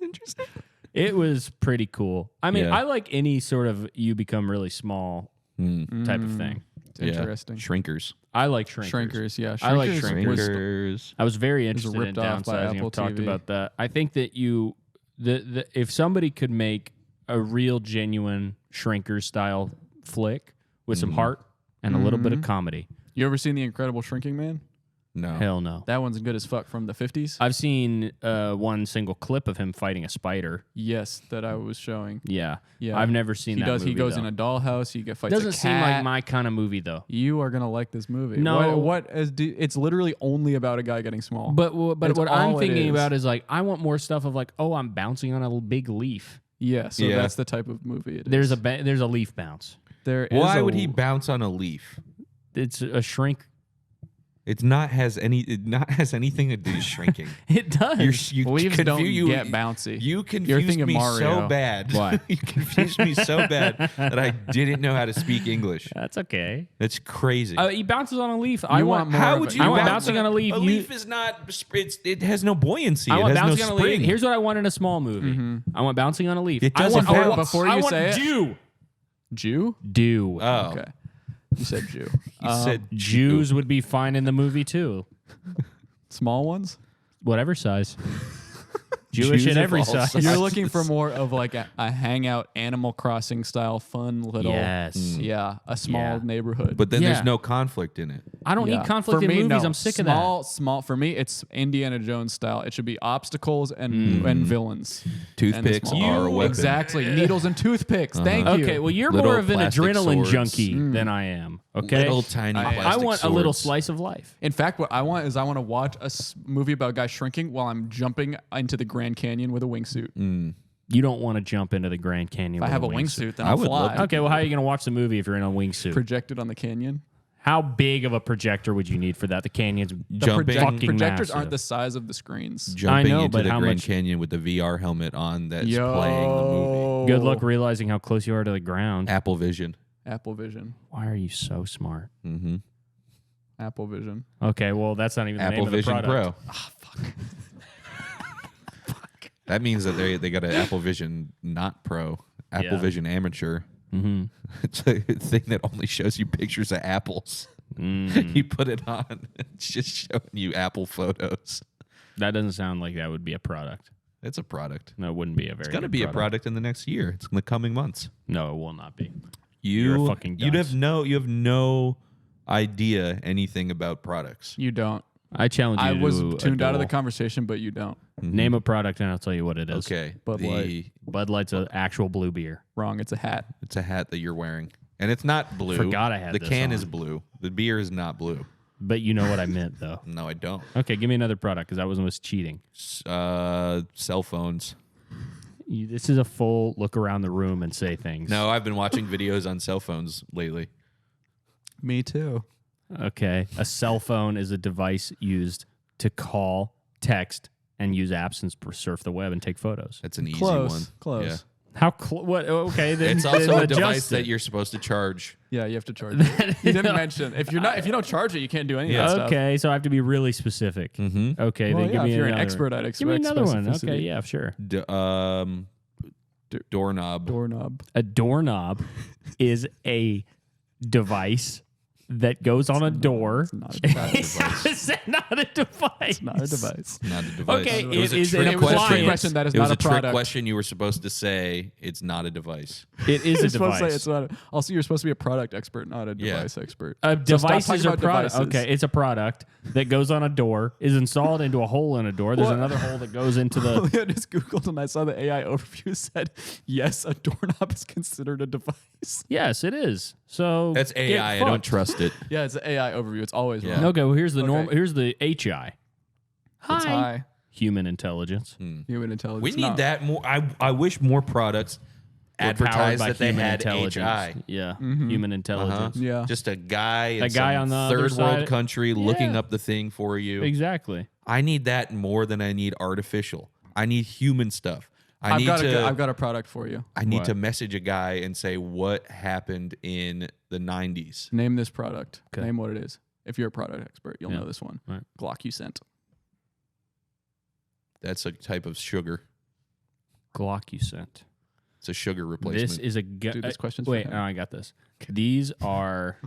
interesting. It was pretty cool. I mean, Yeah. I like any sort of you become really small type of thing. It's interesting. Shrinkers. I like Shrinkers. Shrinkers, yeah. I like Shrinkers was- Shrinkers. I was very interested in ripped off by downsizing. Apple I've talked TV. about that. I think that if somebody could make a real genuine Shrinkers style flick with some heart and a little bit of comedy, You ever seen The Incredible Shrinking Man? No. hell no. That one's good as fuck from the 50s. I've seen one single clip of him fighting a spider. Yes, that I was showing. Yeah, Yeah. I've never seen He that. does. Movie, He goes though. in a dollhouse. He fights Doesn't a seem cat. like my kind of movie though. You are gonna like this movie. No. It's literally only about a guy getting small. But That's what I'm all it thinking is. about is like I want more stuff of like, oh, I'm bouncing on a big leaf. yeah, so Yeah. that's the type of movie it is. There's a leaf bounce. There is Why a- would he bounce on a leaf? It's a shrink. It not has anything to do with shrinking. It does. You Leaves don't you, get bouncy. You You're confused thinking me Mario. so bad. Why? You confused me so bad that I didn't know how to speak English. That's okay. That's crazy. He bounces on a leaf. I want want. more How of would it. you? I want bounce bouncing on a leaf. A leaf is not. It has no buoyancy. I It want has bouncing no on a leaf. spring. Here's what I want in a small movie. I want bouncing on a leaf. It I doesn't want, bounce. Before you I want say it? Jew. Jew? Do. Oh, Okay, you said Jew. you said Jews would be fine in the movie too. Small ones. Whatever size. Jewish Jews in of every all size. sizes. You're looking for more of like a hangout Animal Crossing style fun little. Yes. Yeah, a small Yeah. neighborhood. But then Yeah. there's no conflict in it. I don't Yeah. need conflict For in me, movies. no. I'm sick of that. Small. For me, it's Indiana Jones style. It should be obstacles and villains. Toothpicks And the are a weapon. Exactly. Needles and toothpicks. Thank you. Okay, well, you're Little more of an plastic adrenaline swords. junkie than I am. Okay, Little tiny I plastic want a little swords. slice of life. In fact, what I want is I want to watch a movie about a guy shrinking while I'm jumping into the Grand Canyon with a wingsuit. You don't want to jump into the Grand Canyon. If I with have a a wingsuit, then I I'll would love fly. to. Okay, well, how are you going to watch the movie if you're in a wingsuit? Projected on the canyon. How big of a projector would you need for that? The canyon's Jumping. fucking Projectors massive. aren't the size of the screens. Jumping know, into but the how Grand much- Canyon with the VR helmet on that's playing the movie. Good luck realizing how close you are to the ground. Apple Vision. Apple Vision. Why are you so smart? Mm-hmm. Apple Vision. Okay, well, that's not even the Apple name of the Vision product. Pro. That means that they got an Apple Vision not Pro, Apple Yeah. Vision Amateur. Mm-hmm. It's a thing that only shows you pictures of apples. You put it on, it's just showing you apple photos. That doesn't sound like that would be a product. It's a product. No, it wouldn't be a very. It's going to good be a product in the next year. It's in the coming months. No, it will not be. You a fucking you dunce. have no idea anything about products. You don't. I challenge you. I to was do a tuned out of the duel. conversation, but you don't. Name a product and I'll tell you what it is. Okay. Bud Light. Bud Light's an actual blue beer. Wrong. It's a hat. It's a hat that you're wearing. And it's not blue. Forgot I had The this can on. is blue. The beer is not blue. But you know what I meant, though. No, I don't. Okay, give me another product because that was cheating. Cell phones. This is a full look around the room and say things. No, I've been watching videos on cell phones lately. Me too. Okay. A cell phone is a device used to call, text, and use apps and surf the web and take photos. That's an easy Close. one. Close. Yeah. How? What? Okay, then It's also a adjust device it. that you're supposed to charge. Yeah, you have to charge it. You didn't mention if you don't charge it, you can't do any of that stuff. Okay, so I have to be really specific. Mm-hmm. Okay, Well, then give me if you're another an expert, one. I'd expect Give me another one. specificity. Okay, yeah, sure. Doorknob. Doorknob. A doorknob is a device that goes on a door. It's not a device. Is that not a device? Not a device. Not a device. Okay, it was a it is trick an It was a trick appliance. question. That is It not was a a trick product. question. You were supposed to say it's not a device. It is a You're supposed to say device. it's not. Also, you're supposed to be a product expert, not a Yeah. device expert. A So stop device talking is a about product. devices. Okay, it's a product that goes on a door, is installed into a hole in a door. There's What? another hole that goes into the. I just Googled and I saw the AI overview said, yes, a doorknob is considered a device. Yes, it is. So That's get AI. I don't fucked. trust it. Yeah, it's an AI overview. It's always Yeah. wrong. Okay, well here's the norm. Okay. Here's the HI. It's high. Human intelligence. Human intelligence. We need No. that more. I wish more products Were powered advertised by that they human had intelligence. HI. Yeah, human intelligence. Yeah. Just a guy in A guy some on the other third side. world country looking Yeah. up the thing for you. Exactly. I need that more than I need artificial. I need human stuff. I need I've got a product for you. I need What? to message a guy and say what happened in the 90s. Name this product. Okay. Name what it is. If you're a product expert, you'll Yeah. know this one. Right. Glock-U-Scent. That's a type of sugar. Glock-U-Scent. It's a sugar replacement. This is a Dude, this question's for wait. him. No, I got this. These are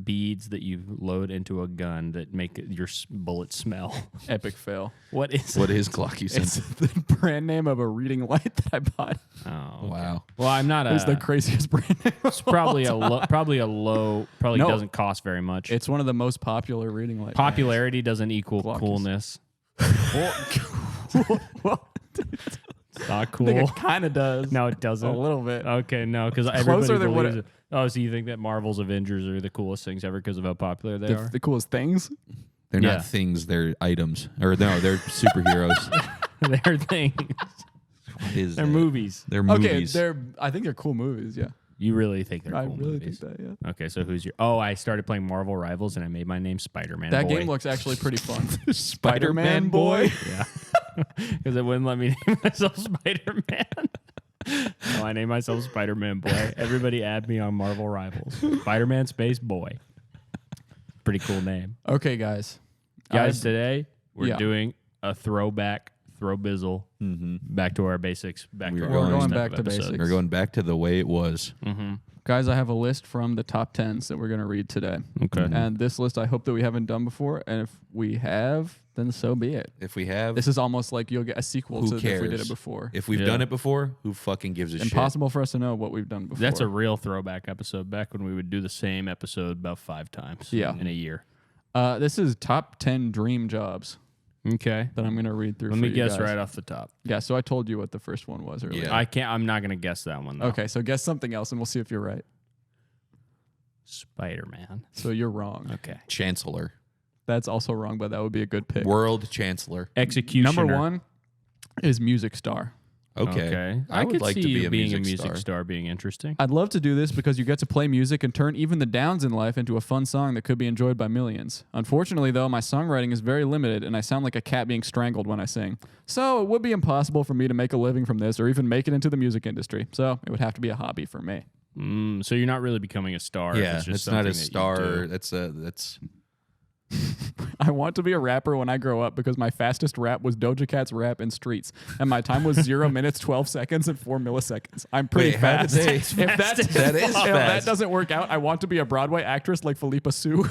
beads that you load into a gun that make your bullet smell. Epic fail. What is? What is Glock-U-Scent? It's the brand name of a reading light that I bought. Oh, okay. Wow. Well, I'm not It's the craziest brand name. It's probably a low. Probably No. doesn't cost very much. It's one of the most popular reading light. Popularity doesn't equal Glock is- coolness. Well, It's not I cool. think it kind of does. No, it doesn't. A little bit. Okay, no, because everybody Closer than what believes it. Oh, so you think that Marvel's Avengers are the coolest things ever because of how popular they are? The coolest things. They're Yeah. not things, they're items. Or no, they're superheroes. They're things. What is They're that? movies. They're Okay, movies. I think they're cool movies. Yeah, You really think they're I cool really movies? think that. Yeah, Okay, so who's your? Oh, I started playing Marvel Rivals and I made my name Spider-Man. that Boy. game looks actually pretty fun. Spider-Man boy. Yeah, because it wouldn't let me name myself Spider-Man. So I named myself Spider-Man Boy. Everybody add me on Marvel Rivals. Spider-Man Space Boy. Pretty cool name. Okay, guys. Guys, today we're yeah. doing a throwback, throw-bizzle, back to our basics. Back We're to our going first back to episode. basics. We're going back to the way it was. Guys, I have a list from the top 10s that we're going to read today. Okay. And this list I hope that we haven't done before. And if we have, then so be it. If we have, This is almost like you'll get a sequel Who to if we did cares? it before. if we've Yeah. done it before, who fucking gives a shit? Impossible for us to know what we've done before. That's a real throwback episode. Back when we would do the same episode about 5 times in a year. This is top 10 dream jobs Okay. that I'm going to read through. Let for me you guess guys. right off the top. Yeah, so I told you what the first one was earlier. Yeah. I'm not going to guess that one, though. Okay, so guess something else and we'll see if you're right. Spider-Man. So you're wrong. Okay. Chancellor, That's also wrong, but that would be a good pick. World Chancellor. Executioner. Number 1 is music star. Okay, I would could like see to be you a being music a music star being interesting. I'd love to do this because you get to play music and turn even the downs in life into a fun song that could be enjoyed by millions. Unfortunately, though, my songwriting is very limited and I sound like a cat being strangled when I sing. So it would be impossible for me to make a living from this or even make it into the music industry. So it would have to be a hobby for me. So you're not really becoming a star. Yeah, it's just it's not a something that you star. do. That's I want to be a rapper when I grow up because my fastest rap was Doja Cat's rap in Streets, and my time was 0 minutes 12 seconds and 4 milliseconds. I'm pretty Wait, how did fast. they- If that is if that fast. doesn't work out, I want to be a Broadway actress like Philippa Sue.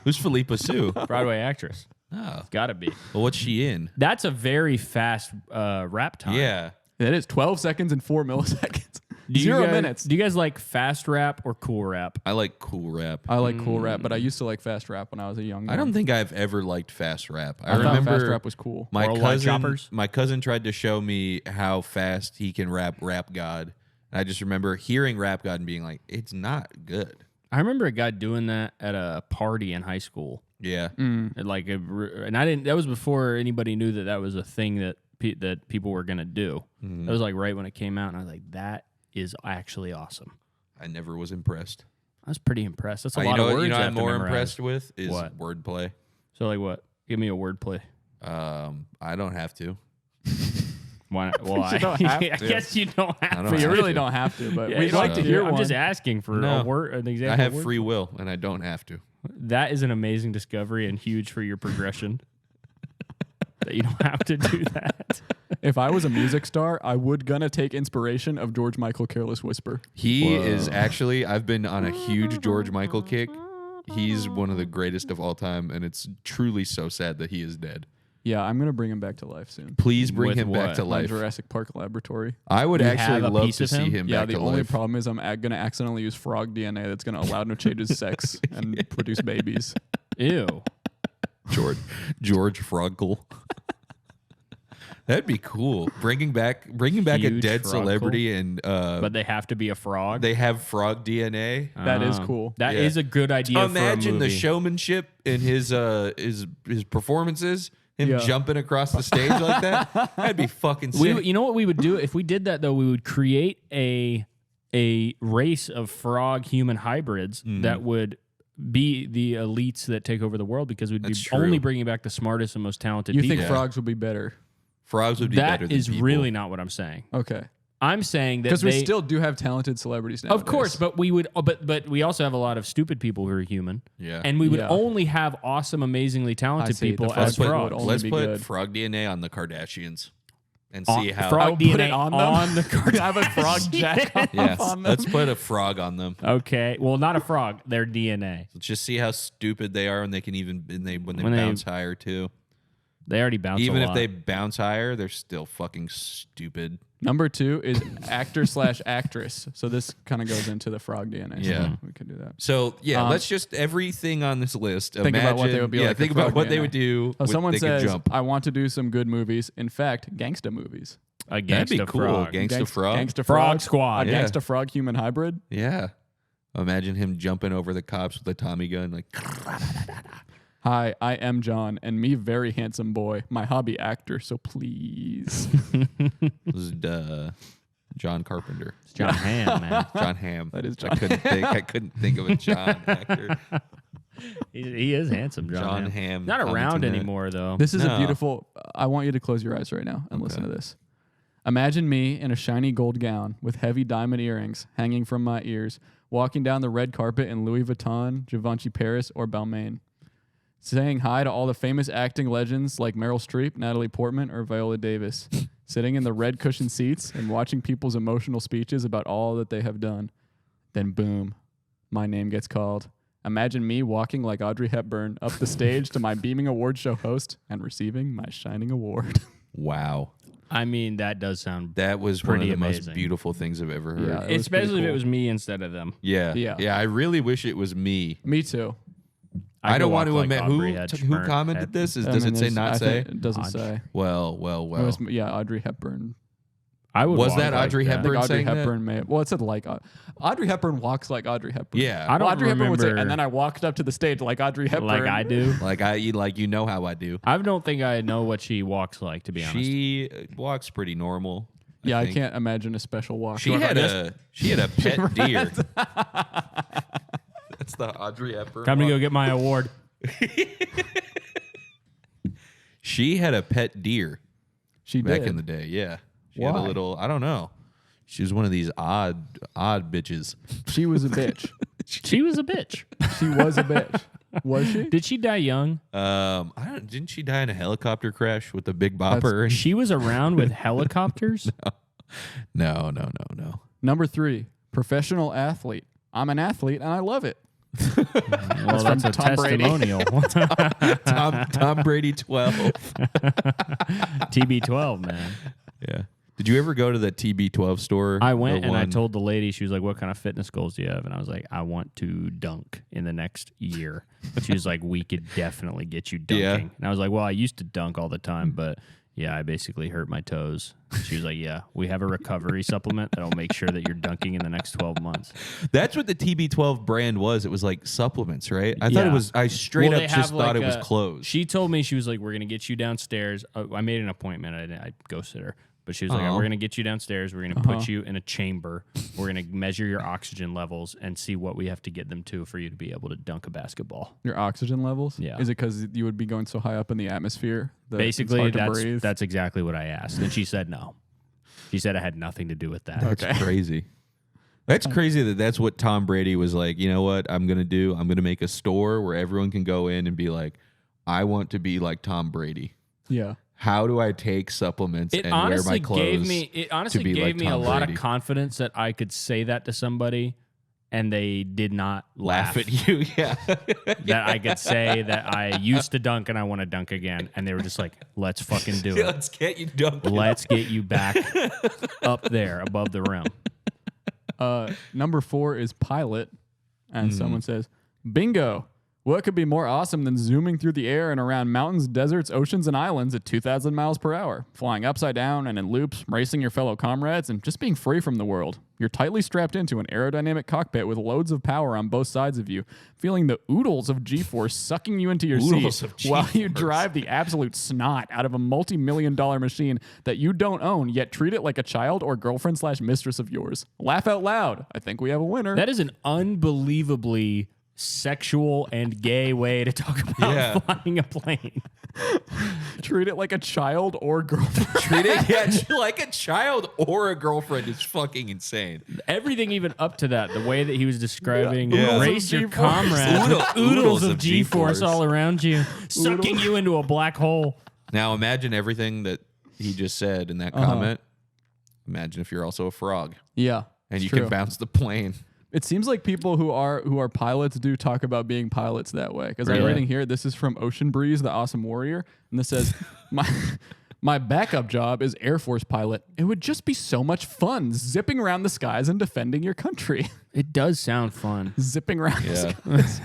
Who's Philippa Sue? Broadway actress. Oh, Gotta be. well, what's she in? That's a very fast rap time. Yeah, It is 12 seconds and 4 milliseconds. Do you 0 guys- minutes. Do you guys like fast rap or cool rap? I like cool rap. I like cool rap, but I used to like fast rap when I was a young. I don't think I've ever liked fast rap. I thought remember fast rap was cool. my Worldwide cousin. Choppers? My cousin tried to show me how fast he can rap God, and I just remember hearing Rap God and being like, "It's not good." I remember a guy doing that at a party in high school. Yeah, And and I didn't. That was before anybody knew that that was a thing that that people were gonna do. That was like right when it came out, and I was like, that is actually awesome. I never was impressed. I was pretty impressed. That's a You lot know of what? words. You know I what have I'm to more memorize. impressed with is What? wordplay. So like what? Give me a wordplay. I don't have to. Why not? Well, You don't have I to. guess you don't have don't But you have really to. don't have to. But Yeah, we'd like to hear one. I'm just asking for No. a word, an example. I have word. free will, and I don't have to. That is an amazing discovery and huge for your progression. That you don't have to do that. If I was a music star, I would gonna take inspiration of George Michael Careless Whisper. He is actually, I've been on a huge George Michael kick. He's one of the greatest of all time, and it's truly so sad that he is dead. Yeah, I'm gonna bring him back to life soon. Please bring With him back what? to My life. Jurassic Park laboratory. I would You actually have a love piece to of see him? him Yeah, back the to only life. problem is I'm gonna accidentally use frog DNA that's gonna allow him to change his sex and produce babies. Ew. George Froggle. That'd be cool. Bringing back a Huge dead Froggle. celebrity, and But they have to be a frog. they have frog DNA. That is cool. That is Yeah. a good idea. Imagine for a the movie. showmanship in his performances. Him Yeah. jumping across the stage like that. That'd be fucking sick. You know what we would do if we did that though? We would create a race of frog human hybrids that would be the elites that take over the world because we'd That's be true. only bringing back the smartest and most talented You people. think frogs would be better? Frogs would be better That than is people. really not what I'm saying. Okay, I'm saying that because we they- still do have talented celebrities now. of course, but we would, but we also have a lot of stupid people who are human, Yeah. and we would Yeah. only have awesome, amazingly talented see. The people frogs as would frogs. only Let's be put good. frog DNA on the Kardashians and On- see how. frog I would DNA put it on them. on the Kardashians. have a frog jack off Yes, on them. let's put a frog on them. Okay, well, not a frog. Their DNA. Let's just see how stupid they are, and they can even when they When they- bounce higher too. They already bounced. Even a if lot. they bounce higher, they're still fucking stupid. Number 2 is actor/actress. So this kind of goes into the frog DNA. So Yeah. we could do that. So yeah, Um, let's just everything on this list. Think about what they would be like Think with about frog what they DNA. would do. So with- someone they says, could jump. "I want to do some good movies. In fact, gangsta movies. a That'd be gangsta cool. frog. Gangsta frog. Gangsta Frog Squad. A Yeah. gangsta frog human hybrid. Yeah. Imagine him jumping over the cops with a Tommy gun, like. Hi, I am John, and me very handsome boy. My hobby actor, so please." This is John Carpenter. It's John Hamm, man. John Hamm. That is I John. couldn't think of a John actor. He is handsome, John John Hamm. Hamm. Not around Huntington Head. anymore though. This is No. a beautiful. I want you to close your eyes right now and listen to this. Imagine me in a shiny gold gown with heavy diamond earrings hanging from my ears, walking down the red carpet in Louis Vuitton, Givenchy Paris, or Balmain, saying hi to all the famous acting legends like Meryl Streep, Natalie Portman, or Viola Davis, sitting in the red cushion seats and watching people's emotional speeches about all that they have done. Then boom, my name gets called. Imagine me walking like Audrey Hepburn up the stage to my beaming award show host and receiving my shining award. Wow. I mean, that does sound. That was one of Pretty the most amazing. beautiful things I've ever heard. Yeah. It was Especially pretty if it cool. was me instead of them. Yeah. Yeah. I really wish it was me. Me too. I don't go want to walk admit like Aubrey who Hepburn. commented this. Does I mean, it say there's- not I say? think It doesn't Audrey. say. Well. It was, yeah, Audrey Hepburn. I would. Was walk that like Audrey I Hepburn? think Audrey saying that? Hepburn may have. Well, it said like Audrey Hepburn walks like Audrey Hepburn. Yeah. I don't Audrey Hepburn would say, remember- and then I walked up to the stage like Audrey Hepburn. Like I do. you know how I do. I don't think I know what she walks like, to be honest. She walks pretty normal. Yeah, I think. can't imagine a special walk. She had a pet deer. That's the Audrey Hepburn. Time to walk. go get my award. She had a pet deer She back did. in the day. Yeah. She had a Why? little. I don't know. She was one of these odd bitches. She was a bitch. She was a bitch. She was a bitch. Was she? Did she die young? Didn't she die in a helicopter crash with a big bopper? And She was around with helicopters. no. Number 3, professional athlete. I'm an athlete and I love it. Well, from that's a Tom Brady. testimonial. Tom Brady 12. TB12, man. Yeah. Did you ever go to the TB12 store? I went The and I one- told the lady, she was like, "What kind of fitness goals do you have?" And I was like, "I want to dunk in the next year." She was like, "We could definitely get you dunking." Yeah. And I was like, "Well, I used to dunk all the time, but yeah, I basically hurt my toes." She was like, "Yeah, we have a recovery supplement that'll make sure that you're dunking in the next 12 months." That's what the TB12 brand was. It was like supplements, right? I thought it Yeah. was. I straight Well, up they just have, thought like, it was closed. She told me, she was like, "We're gonna get you downstairs." I made an appointment. I ghosted her, But she was like, we're going to get you downstairs. We're going to put you in a chamber. We're going to measure your oxygen levels and see what we have to get them to for you to be able to dunk a basketball. Your oxygen levels? Yeah. Is it because you would be going so high up in the atmosphere? That Basically, it's hard to breathe? that's exactly what I asked. And she said no. She said it had nothing to do with that. That's crazy. That's crazy that that's what Tom Brady was like. You know what I'm going to do? I'm going to make a store where everyone can go in and be like, I want to be like Tom Brady. Yeah. How do I take supplements and wear my clothes? It honestly to be gave like me Tom a lot Brady? of confidence that I could say that to somebody and they did not laugh Laugh at you, yeah. that I could say that I used to dunk and I want to dunk again. And they were just like, let's fucking do it. Let's get you dunking. Let's get you back up there above the rim. Number 4 is pilot. And someone says, bingo. What could be more awesome than zooming through the air and around mountains, deserts, oceans, and islands at 2,000 miles per hour, flying upside down and in loops, racing your fellow comrades, and just being free from the world? You're tightly strapped into an aerodynamic cockpit with loads of power on both sides of you, feeling the oodles of G-force sucking you into your Oodles seat of while you G-force. drive the absolute snot out of a multi-million-dollar machine that you don't own, yet treat it like a child or girlfriend/mistress of yours. Laugh out loud. I think we have a winner. That is an unbelievably sexual and gay way to talk about flying a plane. Treat it like a child or girlfriend. Treat it like a child or a girlfriend is fucking insane. Everything even up to that, the way that he was describing Yeah. race your G-force. comrades with oodles of G-force. G-force all around you, sucking you into a black hole. Now imagine everything that he just said in that comment. Imagine if you're also a frog Yeah. and it's you true. can bounce the plane. It seems like people who are pilots do talk about being pilots that way. Because I'm Really? reading here, this is from Ocean Breeze, the awesome warrior, and this says, my backup job is Air Force pilot. It would just be so much fun zipping around the skies and defending your country. It does sound fun. Zipping around the Yeah. skies.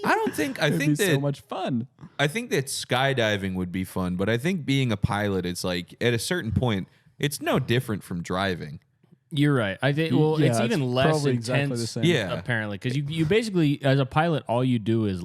I don't think I It'd think be that so much fun. I think that skydiving would be fun, but I think being a pilot, it's like at a certain point, it's no different from driving. You're right. I think. Well, Yeah, it's it's even less probably intense. exactly the same. Yeah. apparently, because you basically, as a pilot, all you do is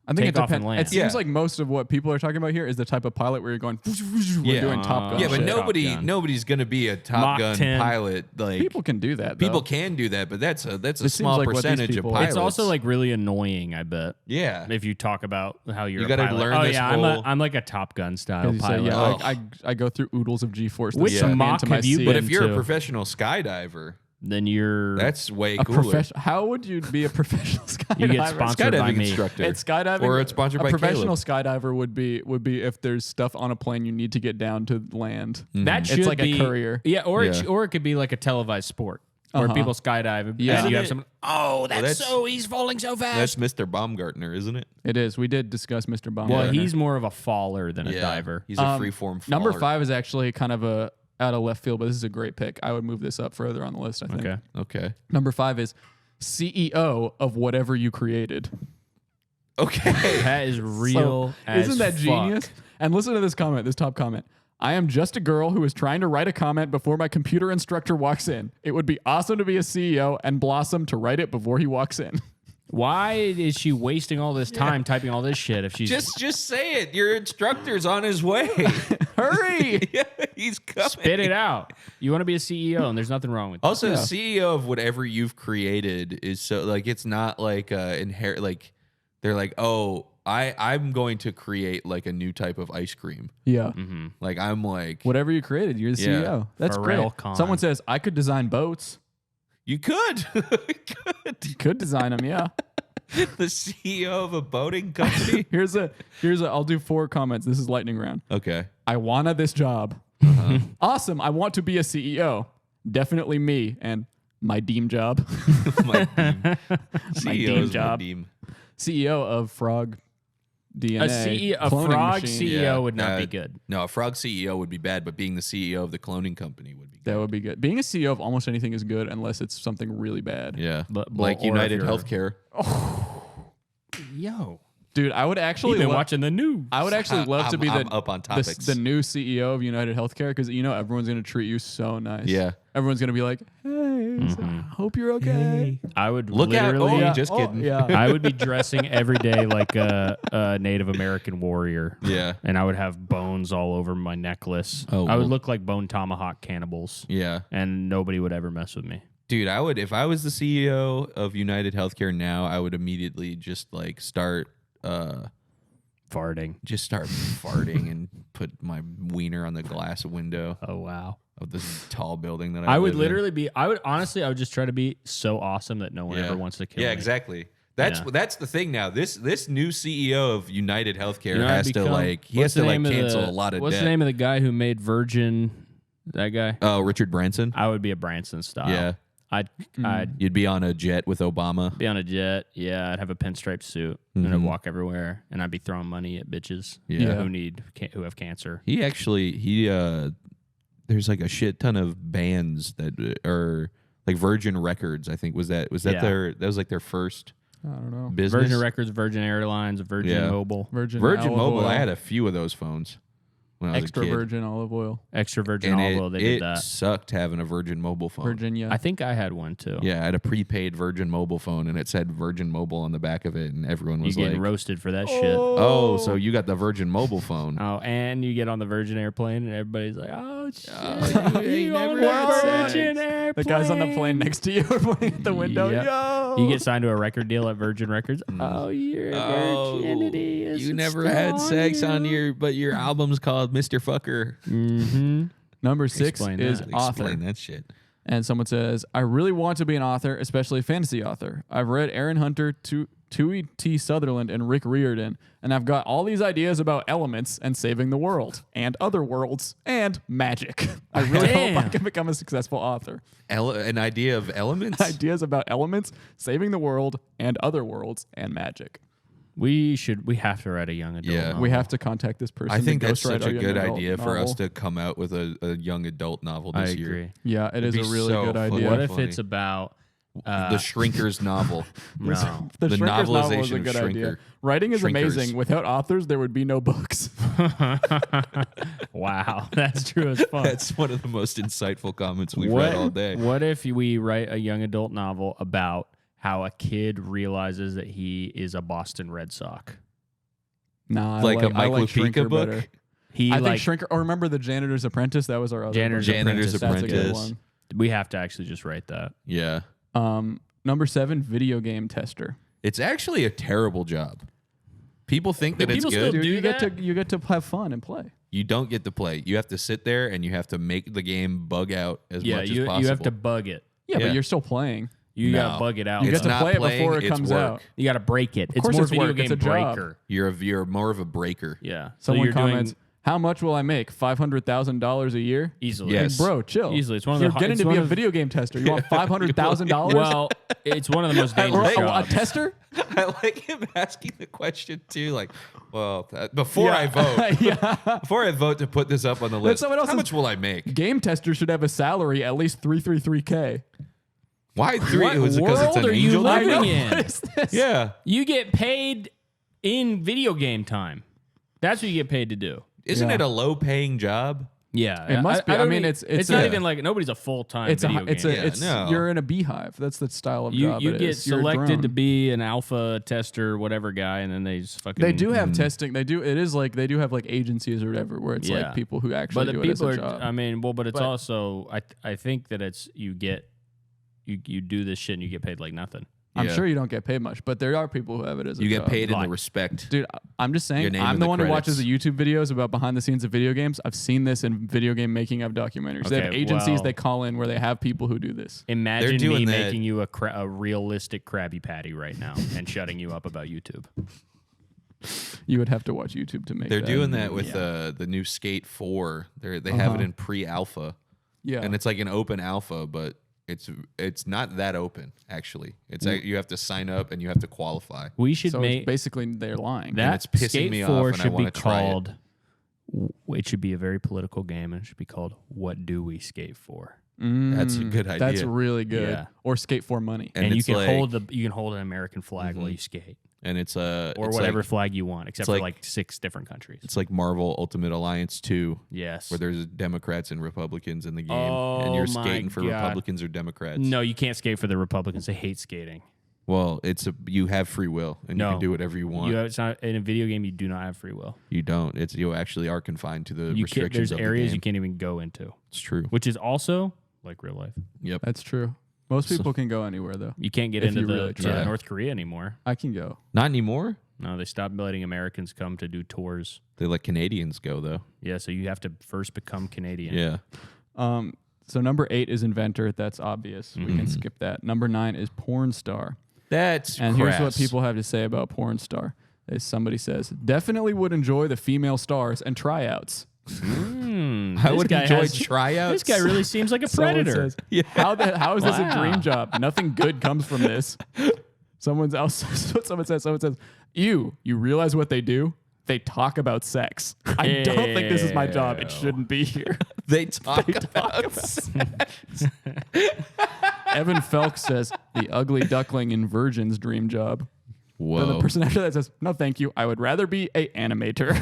I think take it off and depends. land. It seems like most of what people are talking about here is the type of pilot where you're going, we're doing Top Gun. Yeah, but shit. Gun. nobody's gonna be a Top Mach Gun 10. pilot. Like People can do that. people though. can do that, but that's a seems small like what these percentage of people- pilots. It's also like really annoying. I bet. yeah, If you talk about how you're You a gotta pilot. learn oh this yeah, whole- I'm like a Top Gun style 'Cause you say, pilot. yeah, Oh. I go through oodles of G-force. that Which suck me Mach into my have you seat. but been if you're a to- professional skydiver, Then you're that's way a cooler. professional. How would you be a professional skydiver? you get sponsored by Skydiving me. instructor, It's skydiving, or it's sponsored by a professional Caleb. skydiver would be if there's stuff on a plane you need to get down to land. That It's should like a be courier. Yeah, or Yeah. or it could be like a televised sport where people skydive Yeah. and you have Isn't someone. Oh, that's, that's- so he's falling so That's fast. Mr. Baumgartner, isn't it? It is. We did discuss Mr. Baumgartner. Well, he's more of a faller than a diver. He's a freeform faller. Number 5 is actually kind of a out of left field, but this is a great pick. I would move this up further on the list, I think. Okay. Okay. Number 5 is CEO of whatever you created. Okay. That is real. as Isn't that fuck. genius? And listen to this comment, this top comment. I am just a girl who is trying to write a comment before my computer instructor walks in. It would be awesome to be a CEO and Blossom to write it before he walks in. Why is she wasting all this time typing all this shit if she's just say it. Your instructor's on his way. Hurry! Yeah, he's coming. spit it out? You want to be a CEO, and there's nothing wrong with that. Also, CEO of whatever you've created is so like it's not like inherit like they're like, oh, I'm going to create like a new type of ice cream. Yeah. Like I'm like Whatever you created, you're the Yeah. CEO. That's Pharrell great. Khan. Someone says, I could design boats. you could Could design them, yeah. the CEO of a boating company. Here's a I'll do 4 comments. This is lightning round. Okay. I wanna this job. Awesome. I want to be a CEO. Definitely me and my deem job. My team. CEO is my job. team. CEO of Frog DNA. A cloning frog machine. CEO Yeah. would not be good. No, a frog CEO would be bad, but being the CEO of the cloning company would be good. That would be good. Being a CEO of almost anything is good unless it's something really bad. Yeah. But- like or if United you're- Healthcare. Yo, Dude, I would actually you've been lo- watching the news. I would actually love to be I'm the up on the, topics. the new CEO of United Healthcare because everyone's gonna treat you so nice. Yeah. Everyone's gonna be like, hey. guys. Hope you're okay. I would Look out! literally. Oh, just kidding. Yeah. I would be dressing every day like a Native American warrior. Yeah. And I would have bones all over my necklace. Oh, I would well. look like bone tomahawk cannibals. Yeah. And nobody would ever mess with me. Dude, I would, if I was the CEO of United Healthcare now, I would immediately just like start Farting. farting and put my wiener on the glass window Oh, wow. of this tall building that I would live in. literally be, I would just try to be so awesome that no one ever wants to kill me. Yeah, exactly. That's Yeah. that's the thing now. This new CEO of United Healthcare You know, I'd has to become- like what's the name of cancel the- a lot of What's debt. the name of the guy who made Virgin? That guy? Oh, Richard Branson. I would be a Branson style. Yeah, I'd you'd be on a jet with Obama. be on a jet. Yeah, I'd have a pinstripe suit and I'd walk everywhere and I'd be throwing money at bitches Yeah. who have cancer. He actually there's like a shit ton of bands that are like Virgin Records. I think was that Yeah. that was like their first I don't know. business. Virgin Records, Virgin Airlines, Virgin Yeah. Mobile, Virgin Virgin olive Mobile. oil. I had a few of those phones when I was extra a kid. virgin olive oil. extra Virgin And Olive Oil. They did it that. sucked having a Virgin Mobile phone. Virginia. I think I had one too. Yeah, I had a prepaid Virgin Mobile phone, and it said Virgin Mobile on the back of it, and everyone You was getting like, roasted for that shit. "Oh, so you got the Virgin Mobile phone?" Oh, and you get on the Virgin airplane and everybody's like, "Oh shit, you on never the had sex." Virgin airplane." the guys on the plane next to you are pointing at the window. Yep. Yo. You get signed to a record deal at Virgin Records. Oh, your virginity is you never had still sex on you. but your album's called Mr. Fucker. Mm-hmm. Number 6 Explain is that. author. Explain that shit. And someone says, I really want to be an author, especially a fantasy author. I've read Aaron Hunter, Tui T. Sutherland, and Rick Riordan, and I've got all these ideas about elements and saving the world, and other worlds, and magic. I really hope I can become a successful author. An idea of elements? Ideas about elements, saving the world, and other worlds, and magic. We have to write a young adult. Yeah. novel. We have to contact this person. I think to that's ghostwrite such a our young good adult idea for us novel. to come out with a young adult novel I this agree. year. Yeah, it It'd is a be really so good funny. idea. What if funny. it's about The Shrinker's novel. no? The The Shrinker's novel is a novelization of good idea. Shrinker. Writing is Shrinkers. amazing. Without authors, there would be no books. Wow, that's true as fuck. That's one of the most insightful comments we've read all day. What if we write a young adult novel about how a kid realizes that he is a Boston Red Sox? Nah, Like a I Michael like Shrinker Pika book? better. He I like think Shrinker. Or remember the Janitor's Apprentice? That was our other Janitor's book. Janitor's Apprentice. That's a good Apprentice. one. we have to actually just write that. Yeah. Number 7, video game tester. It's actually a terrible job. People think that it's people good. still Dude, do you get to have fun and play. You don't get to play. You have to sit there and you have to make the game bug out as much as possible. you have to bug it. Yeah, Yeah. but you're still playing. You No. gotta bug it out. You It's get to not play it playing, before it it's comes work. out. You gotta break it. It's course more it's video work. game It's a job. breaker. You're more of a breaker. Yeah. Someone you're comments, doing how much will I make? $500,000 a year? easily. Yes. Bro, chill. Easily. It's one of You're the- getting it's to be one a of- video game tester. You want $500,000? Well, it's one of the most dangerous a jobs. tester? I like him asking the question too. Like, well, before I vote, yeah. before I vote to put this up on the list, someone how else's- much will I make? Game tester should have a salary at least $333K. Why 3? What It was because it's world an are you angel. living number? in? What is this? Yeah. You get paid in video game time. That's what you get paid to do. Isn't Yeah. it a low-paying job? Yeah, It must be. I don't mean, e- it's not a- even like nobody's a full time It's video a, game. it's a, Yeah, it's, no. you're in a beehive. That's the style of you job. you it get is. You're a selected to drone. be an alpha tester, whatever guy, and then they just fucking. They do have testing. They do. It is like they do have like agencies or whatever where it's Yeah. like people who actually but the do it as people a are. job. I mean, well, but it's But- also. I think that it's you do this shit and you get paid like nothing. I'm Yeah. sure you don't get paid much, but there are people who have it as a You job. get paid in Fine. the respect. Dude, I'm just Your saying, name I'm in the the one who watches credits. the YouTube videos about behind the scenes of video games. I've seen this in video game making of documentaries. They have Okay, agencies well- they call in where they have people who do this. Imagine me doing that- making you a realistic Krabby Patty right now and shutting you up about YouTube. You would have to watch YouTube to make They're that. doing that with the new Skate 4. They have it in pre-alpha, Yeah. and it's like an open alpha, but it's not that open actually. It's like you have to sign up and you have to qualify. We should so make it's basically they're lying. that it's pissing Skate me 4 off and I should be wanna try it. called. It should be a very political game, and it should be called "What Do We Skate For?" That's a good idea. That's really good. Yeah. Or skate for money. And And you it's can like- hold an American flag while you skate. and it's or it's whatever like, flag you want, except for like 6 different countries. It's like Marvel Ultimate Alliance 2. Yes. Where there's Democrats and Republicans in the game, Oh and you're my skating for God. Republicans or Democrats. No, you can't skate for the Republicans. They hate skating. Well, you have free will, and you No. can do whatever you want. It's not, in a video game, you do not have free will. You don't. You actually are confined to the restrictions There's of areas the game. you can't even go into, It's true. which is also like real life. Yep. That's true. Most people can go anywhere though. You can't get If into you really try. North Korea anymore. I can go. Not anymore. No, they stopped letting Americans come to do tours. They let Canadians go though. Yeah, so you have to first become Canadian. Yeah. So number 8 is inventor. That's obvious. We can skip that. Number 9 is porn star. That's And crass. here's what people have to say about porn star. Somebody says, definitely would enjoy the female stars and tryouts. I would enjoy tryouts. This guy really seems like a Someone predator. says, how is this a Wow. dream job? Nothing good comes from this. Someone says, you realize what they do? They talk about sex. I don't think this is my job. It shouldn't be here. They talk about sex. Evan Felk says, the ugly duckling in Virgin's dream job. Whoa. And the person after that says, no, thank you. I would rather be a animator.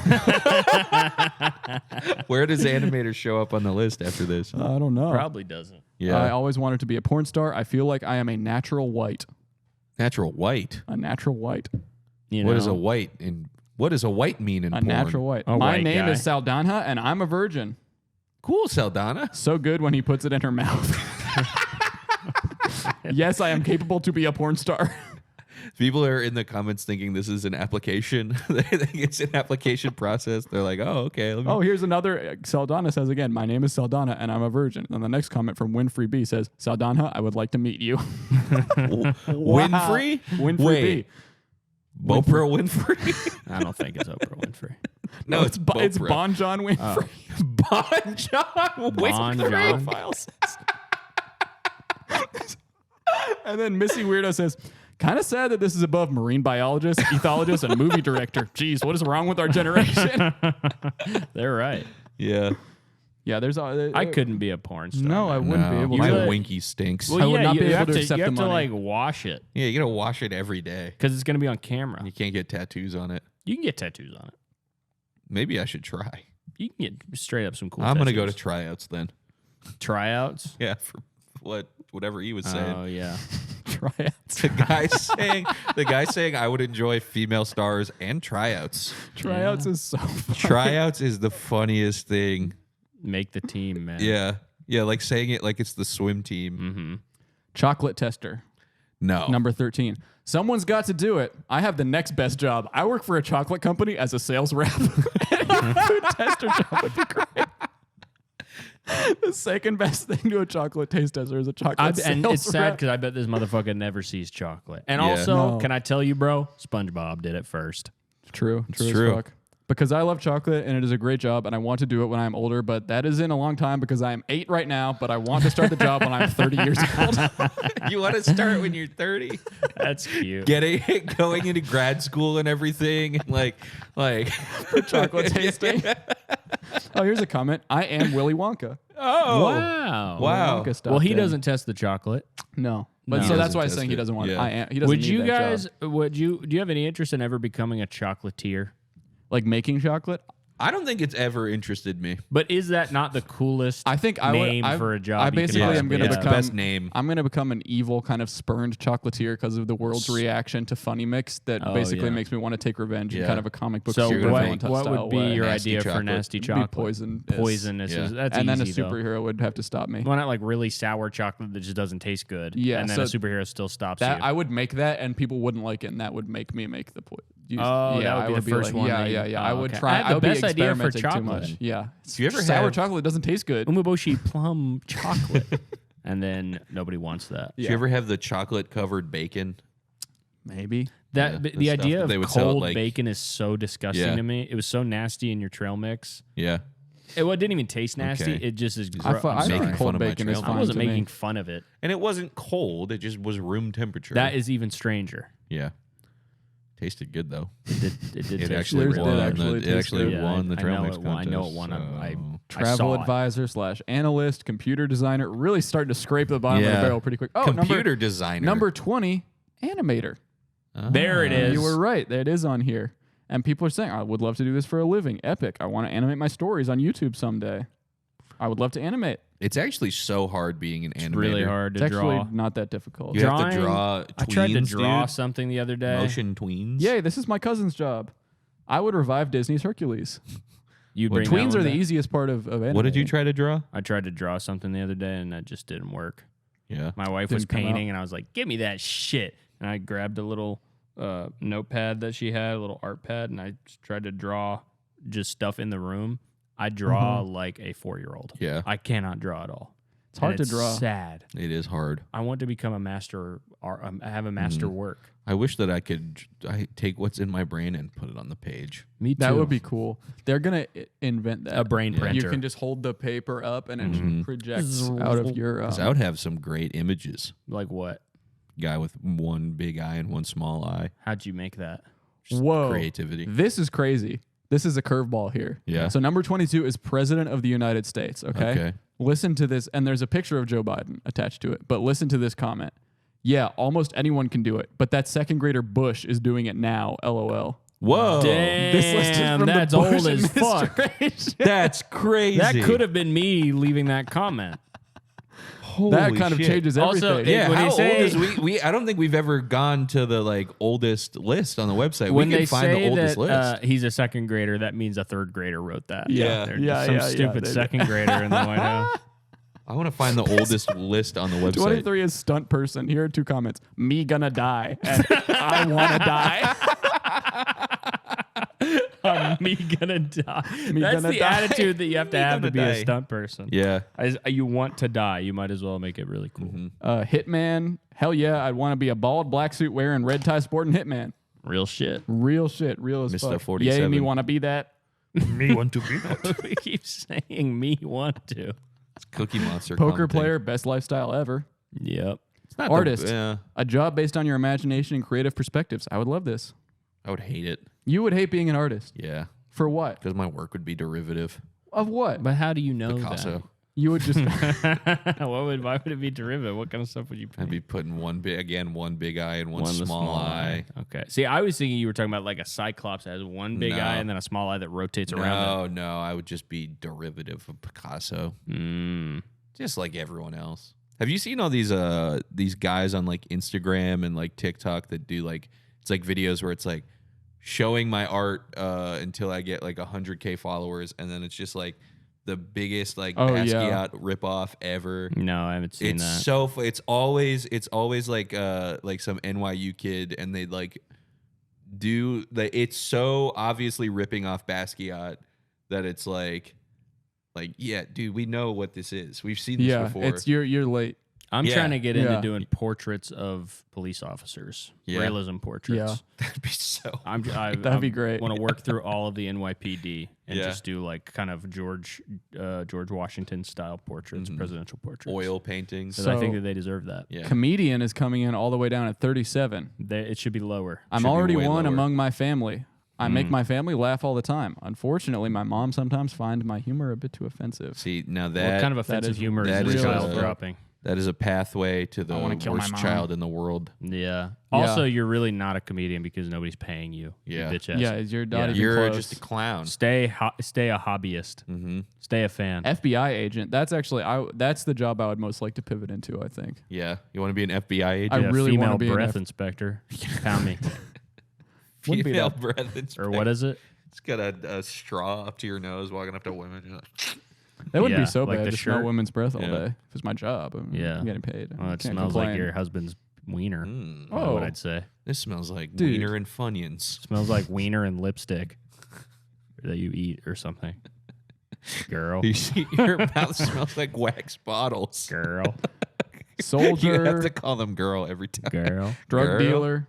Where does Animator show up on the list after this? I don't know. Probably doesn't. Yeah. I always wanted to be a porn star. I feel like I am a natural white. Natural white. A natural white. You What know? is a white in? What does a white mean in A porn? natural white. A My white name guy. is Saldana, and I'm a virgin. Cool, Saldana. So good when he puts it in her mouth. Yes, I am capable to be a porn star. People are in the comments thinking this is an application. They think it's an application process. They're like, oh, okay. Let me Oh, here's another. Saldana says again, my name is Saldana, and I'm a virgin. And the next comment from Winfrey B says, Saldana, I would like to meet you. Winfrey? Winfrey Wait. B. Oprah Winfrey? I don't think it's Oprah Winfrey. No, it's It's Oprah. Bon John Winfrey. Bon John Bon Winfrey. John. Profile says. And then Missy Weirdo says, kind of sad that this is above marine biologist, ethologist, and movie director. Jeez, what is wrong with our generation? They're right. Yeah. Yeah, there's. I couldn't be a porn star. No, I man. wouldn't be able My to. winky stinks. Well, I would yeah, not you be able have to to, accept you the have to money. like wash it Yeah, you gotta wash it every day. because it's going to be on camera. You can't get tattoos on it. You can get tattoos on it. Maybe I should try. You can get straight up some cool I'm gonna go to tattoos. tryouts then. Tryouts. Yeah, for whatever he was saying. Oh, yeah. Tryouts. The guy saying I would enjoy female stars and tryouts. Tryouts is so fun. Tryouts is the funniest thing. Make the team, man. Yeah. Yeah, like saying it like it's the swim team. Mm-hmm. Chocolate tester. No. Number 13. Someone's got to do it. I have the next best job. I work for a chocolate company as a sales rep. Food tester job would be great. The second best thing to a chocolate taste tester is a chocolate sales And it's sad rep. because I bet this motherfucker never sees chocolate. And Yeah. also, No. can I tell you, bro? SpongeBob did it first. True as true. fuck. Because I love chocolate and it is a great job and I want to do it when I'm older, but that is in a long time because I am 8 right now, but I want to start the job when I'm 30 years old. You want to start when you're 30? That's cute. Going into grad school and everything. Like Chocolate tasting. Oh, here's a comment. I am Willy Wonka. Wow. Wow. Wonka stopped Well, he in. doesn't test the chocolate. No. But No. so He that's doesn't why I'm test saying he it. doesn't want it. Yeah. He doesn't Would need you that guys? job. Do you have any interest in ever becoming a chocolatier? Like making chocolate? I don't think it's ever interested me. But is that not the coolest? I think I would. name for a job. I you could basically am possibly going to have? It's become the best name. I'm going to become an evil kind of spurned chocolatier because of the world's reaction to Funny Mix that Oh, basically yeah. makes me want to take revenge in Yeah. kind of a comic book So Sugar supervillain Fang. type what style would be way. your Nasty idea for chocolate. nasty It'd be chocolate? poison. Poisonous. Yeah. That's And then a easy, though. superhero would have to stop me. Why not like really sour chocolate that just doesn't taste good? Yeah, and then so a superhero still stops That you. I would make that, and people wouldn't like it, and that would make me make the point. Oh, that would I be the first one Yeah, that you- yeah. oh, I would okay. try. I had the would be best idea for experimenting too chocolate. much. Yeah. Do you ever Sour have- chocolate doesn't taste good? Umeboshi plum chocolate. And then nobody wants that. Do you ever have the chocolate covered bacon? Maybe. That Yeah, the the stuff idea that of they would sell at, cold like- bacon is so disgusting Yeah. to me. It was so nasty in your trail mix. Yeah. It didn't even taste nasty. Okay. It just is. I gross. think making fun cold of my bacon is trail I fine. wasn't to me. making fun of it. And it wasn't cold. It just was room temperature. That is even stranger. Yeah. Tasted good though. It did It taste actually Theirs really did won. good. actually It taste actually good. Yeah, won the I trail know mix it won. I know it contest, won. so- Travel saw it. advisor / analyst, computer designer. Really starting to scrape the bottom of the Yeah. barrel pretty quick. Oh, Computer designer. number 20, animator. There it is. You were right. It is on here. And people are saying, I would love to do this for a living. Epic. I want to animate my stories on YouTube someday. I would love to animate. It's actually so hard being an animator. It's really hard to It's draw. actually not that difficult. You have to draw tweens, I tried to draw dude. something the other day. Motion tweens. Yay, this is my cousin's job. I would revive Disney's Hercules. You What, bring Tweens that are one the back? easiest part of animating. What did you try to draw? I tried to draw something the other day, and that just didn't work. Yeah. My wife was Didn't come painting, and I was like, give me that shit. And I grabbed a little notepad that she had, a little art pad, and I just tried to draw just stuff in the room. I draw like a 4-year-old. Yeah. I cannot draw at all. It's hard And to draw. Sad. It is hard. I want to become a master, or have a master work. I wish that I could take what's in my brain and put it on the page. Me too. That would be cool. They're going to invent that. a brain printer. You can just hold the paper up and it projects out of your... 'Cause I would have some great images. Like what? Guy with one big eye and one small eye. How'd you make that? Whoa. Creativity. This is crazy. This is a curveball here. Yeah. So number 22 is President of the United States, okay? Listen to this, and there's a picture of Joe Biden attached to it, but listen to this comment. Yeah, almost anyone can do it, but that second grader Bush is doing it now, LOL. Whoa. Damn, This list is from the that's Bush old as fuck. That's crazy. That could have been me leaving that comment. That kind of changes everything. Also, Yeah, when how they say- old is we? I don't think we've ever gone to the like oldest list on the website. When we can they find say the oldest that list. He's a second grader, that means a third grader wrote that. Yeah. They're Yeah, some yeah, stupid they- second grader in the White House. I want to find the oldest list on the website. 23 is stunt person. Here are 2 comments. Me gonna die. And I wanna die. Me gonna die. Me That's gonna the die. attitude that you have to Me have to gonna be die. a stunt person. Yeah. You want to die. You might as well make it really cool. Hitman. Hell yeah, I'd want to be a bald black suit wearing red tie sporting hitman. Real shit. Real shit. Real as Mr. fuck. 47. Yay, me want to be that. Me want to be that. We keep saying me want to. It's Cookie Monster. Poker commenting. player, best lifestyle ever. Yep. It's not the- Artist. yeah, A job based on your imagination and creative perspectives. I would love this. I would hate it. You would hate being an artist. Yeah, For what? because my work would be derivative. Of what? But how do you know Picasso. You would just... that? Why would it be derivative? What kind of stuff would you I'd paint? be putting one big eye and one with small eye. Okay. See, I was thinking you were talking about like a cyclops that has one big No. eye and then a small eye that rotates around it. No, I would just be derivative of Picasso, Mm. just like everyone else. Have you seen all these guys on like Instagram and like TikTok that do like it's like videos where it's like showing my art until I get like 100K followers, and then it's just like the biggest like Basquiat ripoff ever. No, I haven't seen It's that. so it's always like some NYU kid, and they like do it's so obviously ripping off Basquiat that it's like yeah, dude, we know what this is. We've seen this before. it's you're late. I'm Yeah. trying to get into Yeah. doing portraits of police officers, Yeah. realism portraits. That'd be so. That'd be great. Want to work through all of the NYPD and Yeah. just do like kind of George Washington style portraits, presidential portraits. Oil paintings. Because I think So- that they deserve that. Yeah. Comedian is coming in all the way down at 37. It should be lower. I'm Should be already way one lower. among my family. I make my family laugh all the time. Unfortunately, my mom sometimes finds my humor a bit too offensive. See, now that What kind of offensive is- humor that is is this child real. dropping? that is a pathway to the wanna kill my worst mom. child in the world. Yeah. Also, you're really not a comedian because nobody's paying you. Yeah. You bitch ass. Yeah, is your Yeah. not even You're close. just a clown. Stay a hobbyist. Mm-hmm. Stay a fan. FBI agent. That's actually that's the job I would most like to pivot into. I think. Yeah. You want to be an FBI agent? I really female wanna be an breath F- inspector. Pound me. Wouldn't be Female that- breath inspector. Or what is it? It's got a straw up to your nose walking up to women. You're like, That wouldn't Yeah, be so like bad the to smell shirt. women's breath all Yeah. day. If it's my job, I'm getting paid. Well, it Can't smells complain. like your husband's wiener. mm, Oh, what Oh. I'd say. this smells like Dude. wiener and Funyuns. Smells like wiener and lipstick that you eat or something. Girl. Your mouth smells like wax bottles. Girl. Soldier, You have to call them girl every time. Girl. drug Girl. dealer.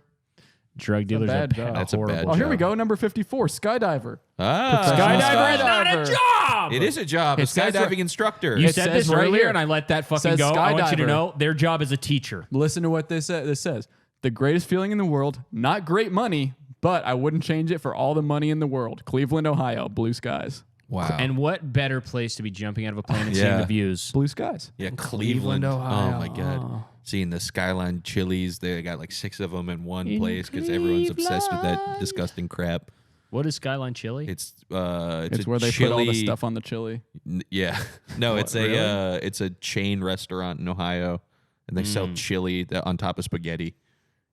Drug dealers bad are job. That's a bad horrible. Oh, here we job. go. Number 54, skydiver. Ah, Skydiver is not a job. It is a job. A It says skydiving right- instructor. You It said says this right earlier, here. and I let that fucking Says go. I want you to skydiver. know their job is a teacher. Listen to what this says. The greatest feeling in the world. Not great money, but I wouldn't change it for all the money in the world. Cleveland, Ohio. Blue skies. Wow. And what better place to be jumping out of a plane and seeing Yeah. the views? Blue skies. yeah, Cleveland. Ohio. Oh my god. seeing the Skyline chilies. They got like 6 of them in one place because everyone's obsessed with that disgusting crap. What is Skyline Chili? It's where they put all the stuff on the chili. Yeah, no, What, it's a really? it's a chain restaurant in Ohio, and they sell chili on top of spaghetti.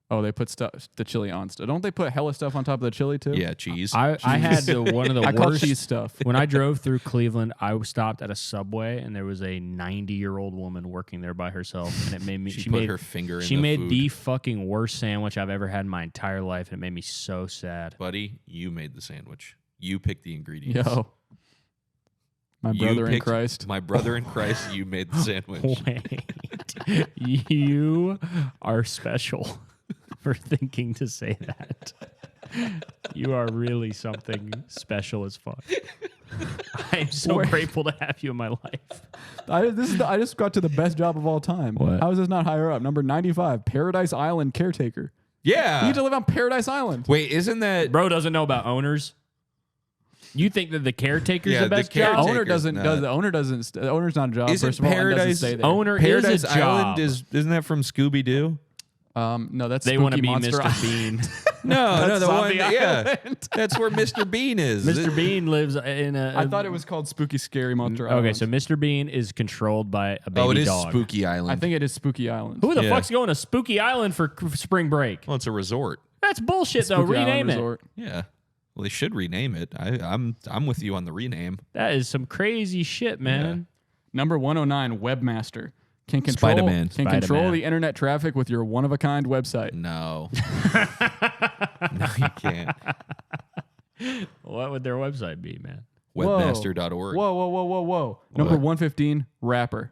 Oh, they put the chili on stuff. Don't they put hella stuff on top of the chili too? Yeah, cheese. I had one of the I call worst cheese stuff. When I drove through Cleveland, I stopped at a Subway and there was a 90-year-old woman working there by herself, and it made me. she put her finger in She the made food. the fucking worst sandwich I've ever had in my entire life, and it made me so sad. Buddy, you made the sandwich. You picked the ingredients. Yo, my You brother in picked- Christ. My brother in Christ, you made the sandwich. Wait, you are special for thinking to say that. You are really something special as fuck. I am so Where- grateful to have you in my life. I just got to the best job of all time. What? How is this not higher up? Number 95, Paradise Island caretaker. Yeah. You get to live on Paradise Island. Wait, isn't that... Bro doesn't know about owners. You think that the caretaker's Yeah, the the best caretaker- job? Owner Taker's doesn't. not- Does the owner doesn't? The owner's not a job. Isn't First of all, and doesn't Paradise- stay there. Owner Paradise is a Island job. isn't that from Scooby-Doo? No, that's They want to Spooky be Monster Mr. Island. Bean. No, the one. Zombie Yeah, Island. that's where Mr. Bean is. Mr. Bean lives in a. I thought it was called Spooky Scary Monster Island. Okay, so Mr. Bean is controlled by a baby Oh, it is dog. Spooky Island. I think it is Spooky Island. Who the Yeah. fuck's going to Spooky Island for spring break? Well, it's a resort. That's bullshit, though. Spooky Island Rename it. Resort. Yeah. Well, they should rename it. I'm with you on the rename. That is some crazy shit, man. Number 109, Webmaster. Can control Spider-Man. Can control Spider-Man. the internet traffic with your one-of-a-kind website. No. No, you can't. What would their website be, man? Webmaster.org. Whoa. Number 115, Rapper.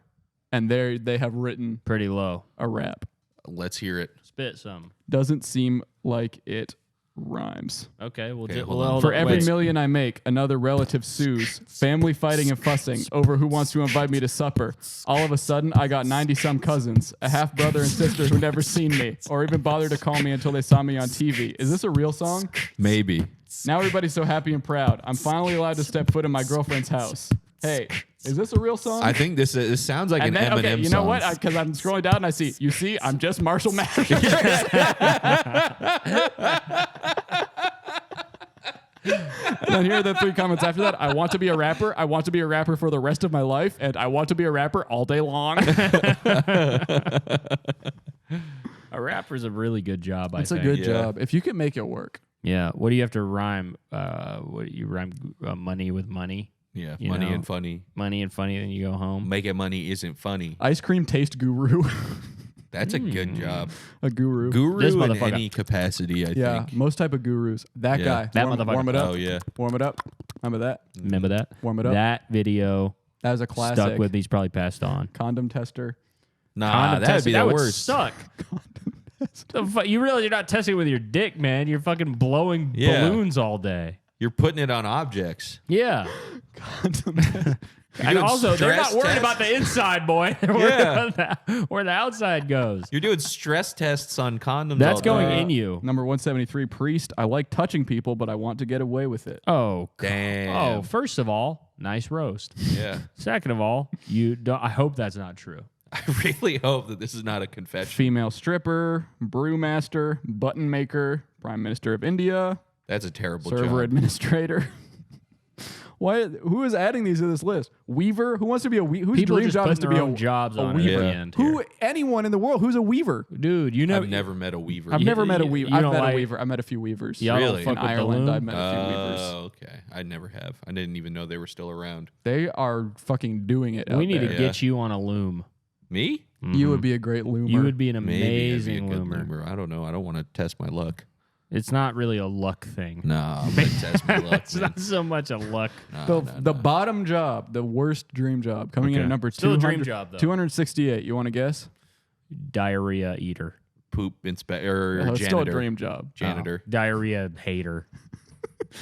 And they have written Pretty low. a rap. Let's hear it. Spit some. Doesn't seem like it rhymes. Okay, we'll Okay, do. hold well, on. hold For on, every wait. million I make, another relative sues. Family fighting and fussing over who wants to invite me to supper. All of a sudden, I got 90-some cousins, a half-brother and sister who never seen me, or even bothered to call me until they saw me on TV. Is this a real song? Maybe. Now everybody's so happy and proud. I'm finally allowed to step foot in my girlfriend's house. Hey, is this a real song? I think this sounds like and an then, Eminem okay, you song. know what? Because I'm scrolling down and I see, you see, I'm just Marshall Mathers. And then here are the 3 comments after that. I want to be a rapper. I want to be a rapper for the rest of my life. And I want to be a rapper all day long. A rapper's a really good job, I It's a think. good Yeah. job. If you can make it work. Yeah. What do you have to rhyme? What you rhyme money with money? Yeah, You money know. and funny. Money and funny, then you go home. Making money isn't funny. Ice cream taste guru. That's a good job. A guru. Guru This in motherfucker. any capacity, I Yeah, think. most type of gurus. That Yeah. guy. That warm, motherfucker. warm it up. Oh, yeah. Warm it up. Remember that? Remember that? Warm it up. That video That was a classic. stuck with me. He's probably passed on. Condom tester. Nah, Condom that'd testing, be the that would worst. suck. You realize you're not testing with your dick, man. You're fucking blowing Yeah. balloons all day. You're putting it on objects. Yeah. Condom tester. And doing also, they're not stress worried tests? about the inside, boy. They're worried Yeah. about where the outside goes. You're doing stress tests on condoms. That's all going day. in you. Number 173, priest. I like touching people, but I want to get away with it. Oh, Damn. oh! First of all, nice roast. Yeah. Second of all, you don't. I hope that's not true. I really hope that this is not a confession. Female stripper, brewmaster, button maker, prime minister of India, That's a terrible server job. administrator. Why? Who is adding these to this list? Weaver. Who wants to be a weaver? Whose People dream just job is putting to their be own jobs a on weaver? at the Yeah. end. Who? here. Anyone in the world who's a weaver? Dude? You know, I've never met a weaver. I've never met a weaver. you I've don't met like- a weaver. I met a few weavers. Y'all don't Really? fuck In with the Ireland, loom? I've met a few weavers. Oh, okay. I never have. I didn't even know they were still around. They are fucking doing it. We out need there. to get you on a loom. Me? You would be a great loomer. You would be an Maybe I'd be a amazing good loomer. loomer. I don't know. I don't want to test my luck. It's not really a luck thing. No, I'm going to test my luck. It's not so much a luck. The bottom job, the worst dream job, coming in Okay. at number Still a 200, dream job, though. 268. You want to guess? Diarrhea eater. Poop inspector or It's janitor. still a dream job. Janitor. Diarrhea hater.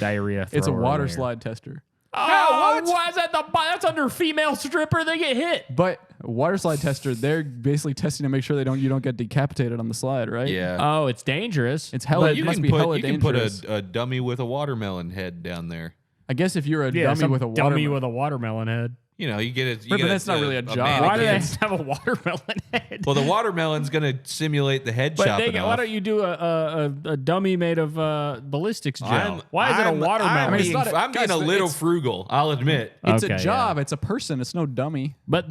Diarrhea. It's a thrower water away. slide tester. Oh, why is that that's under female stripper? They get hit. But water slide tester, they're basically testing to make sure you don't get decapitated on the slide, right? Yeah. Oh, it's dangerous. It's hella. But It must be hella you dangerous. can put a dummy with a watermelon head down there. I guess if you're a yeah, dummy some with a dummy watermelon, with a watermelon head. You know, you get it. But that's not really a job. Why do they mannequin. have a watermelon head? Well, the watermelon's gonna simulate the head chopping off. Why don't you do a dummy made of ballistics gel? Why is it a watermelon? I'm being a little frugal. I'll admit. It's Okay, a job. It's a person. It's no dummy. But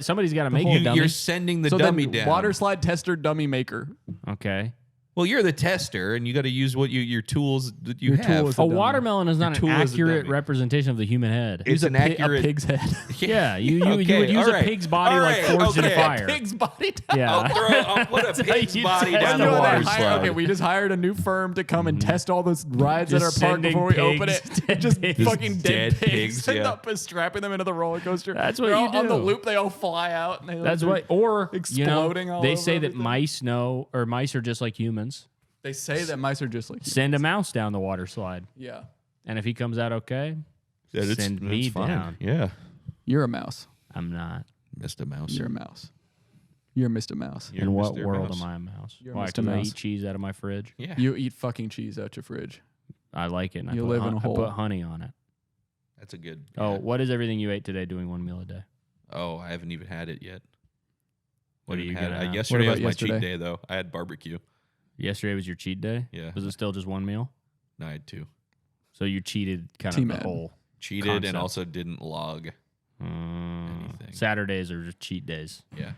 somebody's got to make a dummy. You're sending the So dummy then down. water slide tester dummy maker. Okay. Well, you're the tester, and you got to use your tools that you Your tool have. is A dummy. watermelon is not an tool is a accurate dummy. representation of the human head. It's an accurate a pig's head. Yeah, you would Okay, use all a right. pig's body All like right, forged in okay. fire. Pig's body. Yeah. I'll put a how pig's you body test down the the water water slide. Okay, we just hired a new firm to come and test all those rides Just at our park sending before we open pigs, it. dead Just pigs. fucking dead pigs. pigs, Send yeah. up and strapping them into the roller coaster. That's what They're you all on the do. loop. They all fly out. And they That's what, or exploding all they over say that everything. mice are just like humans. They say that mice are just like Send a mouse down the water slide, yeah. and if he comes out okay, Yeah, it's- send me it's fine. down. Yeah, You're a mouse. I'm not. Mr. Mouse. You're a mouse. You're Mr. Mouse. You're In what Mr. world Mouse. am I a mouse? You're Why? Mr. Because I Mouse. eat cheese out of my fridge. Yeah, You eat fucking cheese out your fridge. I like it. And You I put live in a I hole. put honey on it. that's a good. Oh, yeah. what is everything you ate today doing one meal a day? Oh, I haven't even had it yet. What are Haven't you had gonna it. have? Yesterday What was about my yesterday? cheat day, though. I had barbecue. Yesterday was your cheat day? Yeah. Was it still just one meal? No, I had two. So you cheated kind of T-Man. the whole. Cheated Concept. and also didn't log. Anything. Saturdays are just cheat days. Yeah.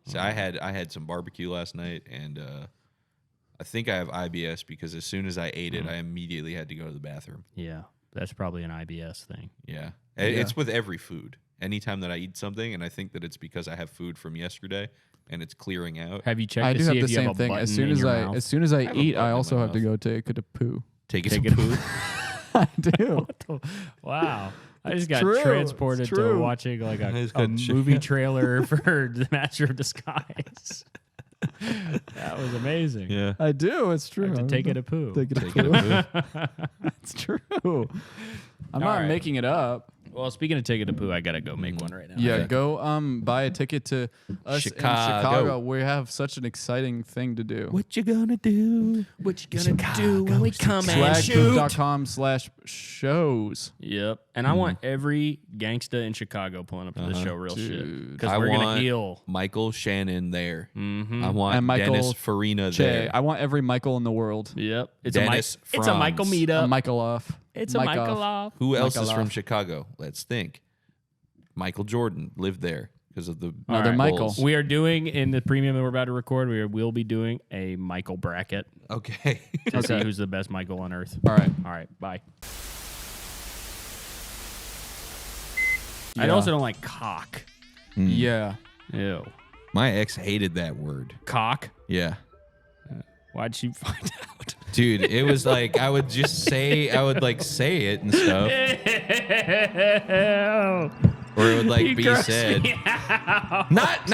So I had some barbecue last night, and I think I have IBS because as soon as I ate it, I immediately had to go to the bathroom. Yeah. That's probably an IBS thing. Yeah. Yeah. It's with every food. Anytime that I eat something, and I think that it's because I have food from yesterday and it's clearing out. Have you checked I to do see have if the you same have a thing. button As soon in as your I mouth? as soon as I have a eat, button I in also my have to mouth. go take a poo. Take Take some it- food. I do. Wow. I just got true. transported It's to true. watching like I a just got movie trailer for The Master of Disguise. That was amazing. Yeah. I do. It's I true. have to take it a poo. Take it a Take it poo. a poo. It's true. I'm All not right. making it up. Well, speaking of take it a poo, I gotta go make one right now. Yeah, Okay. go buy a ticket to us in Chicago. We have such an exciting thing to do. What you gonna do? What you gonna do when we come Swagboot.com/shows. Yep. And I want every gangsta in Chicago pulling up to the show real shit. Dude. Because I we're gonna want heal. Michael Shannon there. Mm-hmm. I want And Michael Dennis Farina Che. there. I want every Michael in the world. Yep. It's Dennis it's a Michael Franz. meetup. Michael off. It's Mike a Michael off. off. Who else Michael is from off. Chicago? Let's think. Michael Jordan lived there because of the Another right. Michael. Bulls. We are doing in the premium that we're about to record. Will be doing a Michael bracket Okay. to see Okay. who's the best Michael on earth. All right. All right. Bye. I Yeah. also don't like cock. Yeah. Ew. My ex hated that word. Cock. Yeah. Why'd she find out? Dude, it was like I would say it and stuff. Or it would like You be grossed said. me out. Not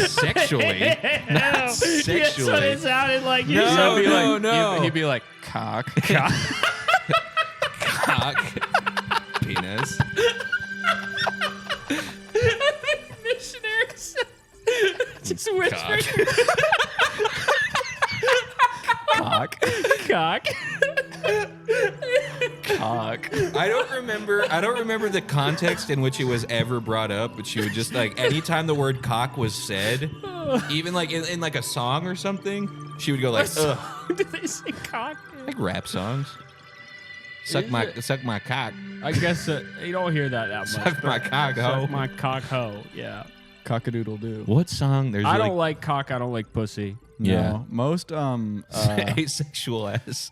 sexually. Not That's what sexually. it sounded like. You No, said. He'd be no, like, no. He'd be like, cock. Cock. Penis. Missionaries. Just whispering. Cock. Cock. Cock. I don't remember the context in which it was ever brought up, but she would just like anytime the word cock was said, even like in like a song or something, she would go like, ugh. Did they say cock? Like rap songs. Suck my cock. I guess you don't hear that much. Suck my but cock, ho. Suck my cock, ho. Yeah. Cockadoodle doo. What song? There's I really don't like cock. I don't like pussy. No. Yeah. Most asexual ass.